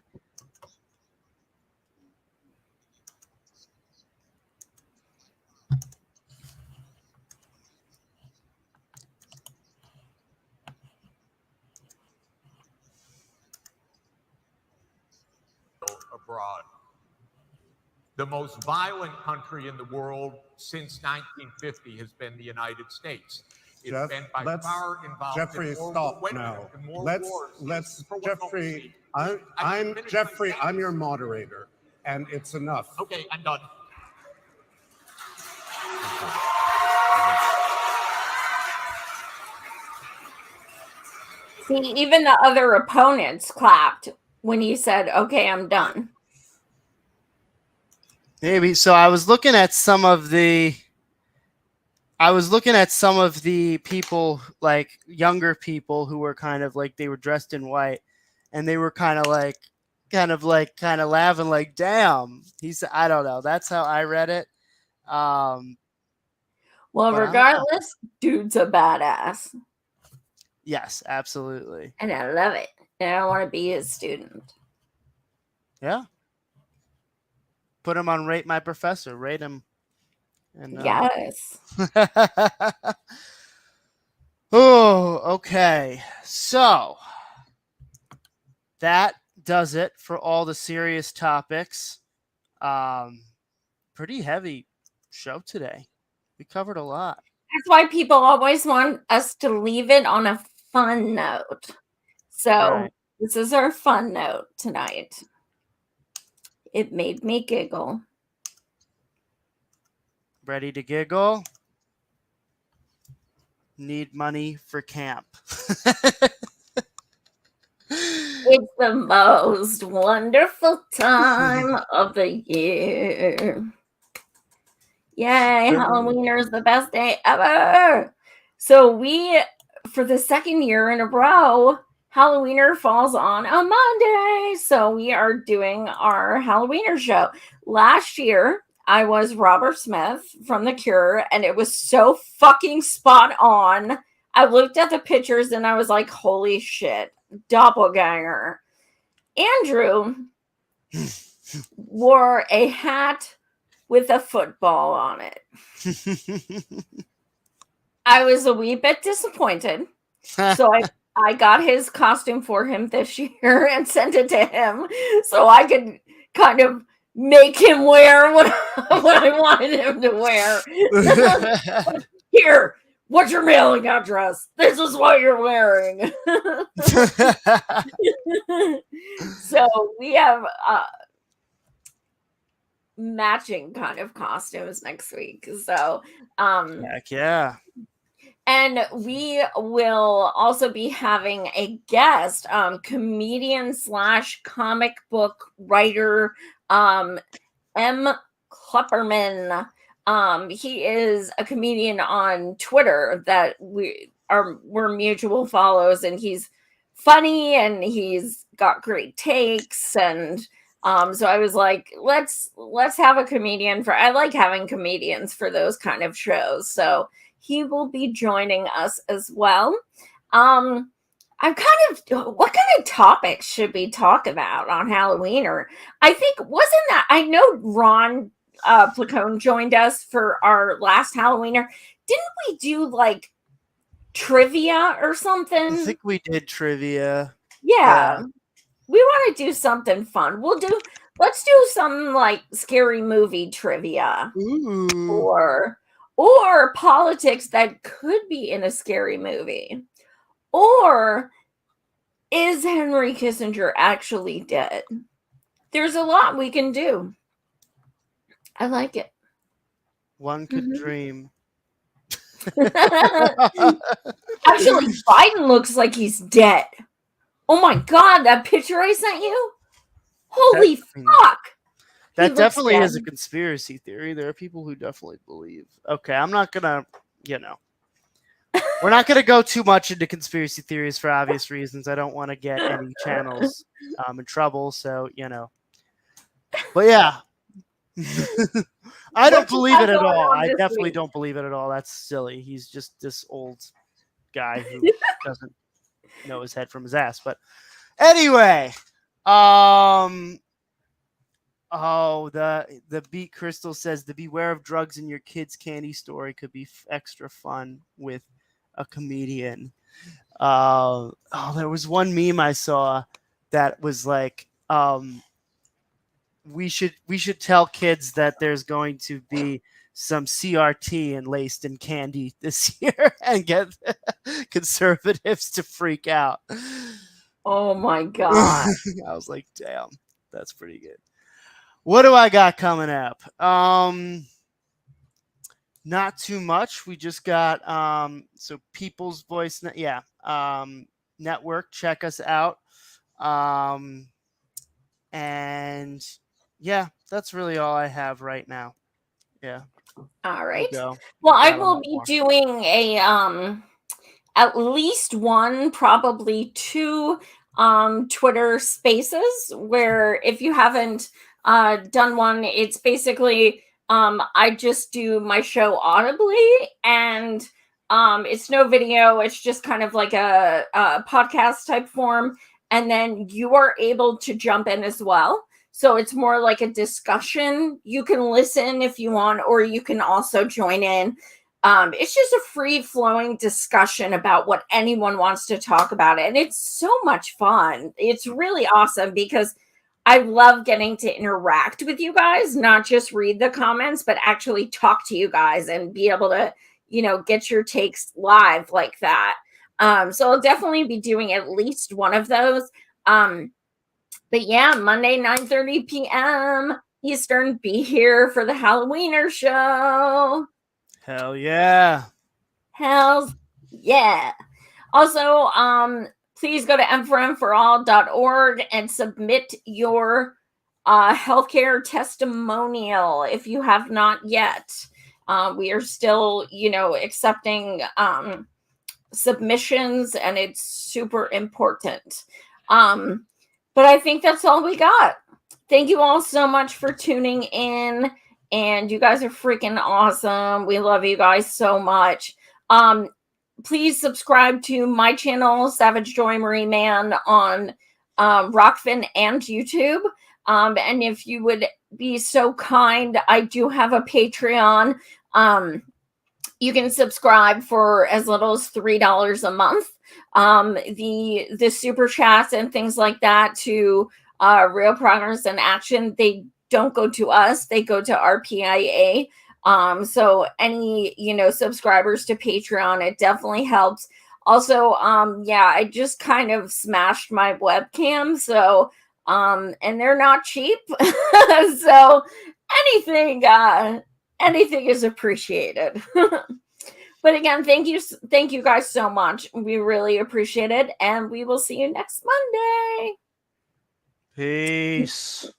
Speaker 20: Abroad. The most violent country in the world since 1950 has been the United States. It's been by far involved
Speaker 21: Jeffrey,
Speaker 20: in more,
Speaker 21: stop
Speaker 20: wait a
Speaker 21: now.
Speaker 20: minute, in more
Speaker 21: Let's
Speaker 20: wars.
Speaker 21: Jeffrey, I'm Jeffrey, I'm your moderator, and it's enough.
Speaker 20: Okay, I'm done.
Speaker 3: See, even the other opponents clapped when he said, okay, I'm done.
Speaker 2: Maybe. So I was looking at some of the people, like younger people who were kind of like, they were dressed in white and they were kind of like kind of laughing like, damn. I don't know. That's how I read it.
Speaker 3: Well,
Speaker 2: but
Speaker 3: regardless, dude's a badass.
Speaker 2: Yes, absolutely.
Speaker 3: And I love it. And I want to be his student.
Speaker 2: Yeah. Put him on Rate My Professor. Rate him. And,
Speaker 3: yes.
Speaker 2: Oh, okay. So that does it for all the serious topics. Pretty heavy show today. We covered a lot.
Speaker 3: That's why people always want us to leave it on a fun note. So This is our fun note tonight. It made me giggle.
Speaker 2: Ready to giggle? Need money for camp.
Speaker 3: It's the most wonderful time of the year. Yay, Halloween is the best day ever. So we, for the second year in a row, Halloweener falls on a Monday. So we are doing our Halloweener show. Last year, I was Robert Smith from The Cure, and it was so fucking spot on. I looked at the pictures and I was like, holy shit, doppelganger. Andrew wore a hat with a football on it. I was a wee bit disappointed. So I got his costume for him this year and sent it to him so I could kind of make him wear what I wanted him to wear. Here, what's your mailing address? This is what you're wearing. So we have matching kind of costumes next week. So
Speaker 2: heck yeah.
Speaker 3: And we will also be having a guest, comedian / comic book writer, M. Klepperman. He is a comedian on Twitter that we're mutual follows, and he's funny and he's got great takes. And so I was like, let's have a comedian I like having comedians for those kind of shows. So he will be joining us as well. What kind of topics should we talk about on Halloween? Or I think, I know Ron Placone joined us for our last Halloweener. Didn't we do like trivia or something?
Speaker 2: I think we did trivia.
Speaker 3: Yeah. We want to do something fun. Let's do something like scary movie trivia.
Speaker 2: Ooh.
Speaker 3: Or politics that could be in a scary movie. Or is Henry Kissinger actually dead? There's a lot we can do. I like it.
Speaker 2: One could dream.
Speaker 3: Actually, Biden looks like he's dead. Oh my God, that picture I sent you? Holy fuck.
Speaker 2: That definitely is a conspiracy theory. There are people who definitely believe. Okay, I'm not going to, we're not going to go too much into conspiracy theories for obvious reasons. I don't want to get any channels in trouble. So, But yeah. I don't believe it at all. I definitely don't believe it at all. That's silly. He's just this old guy who doesn't know his head from his ass. But anyway, the Beat Crystal says the beware of drugs in your kid's candy story could be extra fun with a comedian. There was one meme I saw that was like, we should tell kids that there's going to be some CRT enlaced in candy this year and get conservatives to freak out.
Speaker 3: Oh my God.
Speaker 2: I was like, damn, that's pretty good. What do I got coming up? Not too much. We just got so People's Voice Network. Check us out. And yeah, that's really all I have right now. Yeah.
Speaker 3: All right.
Speaker 2: Well,
Speaker 3: I will be doing a at least one, probably two Twitter Spaces, where if you haven't done one, it's basically I just do my show audibly, and it's no video. It's just kind of like a podcast type form, and then you are able to jump in as well. So it's more like a discussion. You can listen if you want, or you can also join in. It's just a free-flowing discussion about what anyone wants to talk about. And it's so much fun. It's really awesome because I love getting to interact with you guys, not just read the comments, but actually talk to you guys and be able to, get your takes live like that. So I'll definitely be doing at least one of those. But yeah, Monday, 9:30 p.m. Eastern, be here for the Halloweener show.
Speaker 2: Hell yeah.
Speaker 3: Hells yeah. Also, please go to mforall.org and submit your healthcare testimonial if you have not yet. We are still, accepting submissions, and it's super important. But I think that's all we got. Thank you all so much for tuning in. And you guys are freaking awesome. We love you guys so much. Please subscribe to my channel, Savage Joy Marie Man, on Rockfin and YouTube. And if you would be so kind, I do have a Patreon. You can subscribe for as little as $3 a month. The super chats and things like that to Real Progress and Action, they don't go to us, they go to RPIA. So any, subscribers to Patreon, it definitely helps. Also, I just kind of smashed my webcam. So, and they're not cheap. So anything is appreciated. But again, thank you guys so much. We really appreciate it. And we will see you next Monday.
Speaker 2: Peace.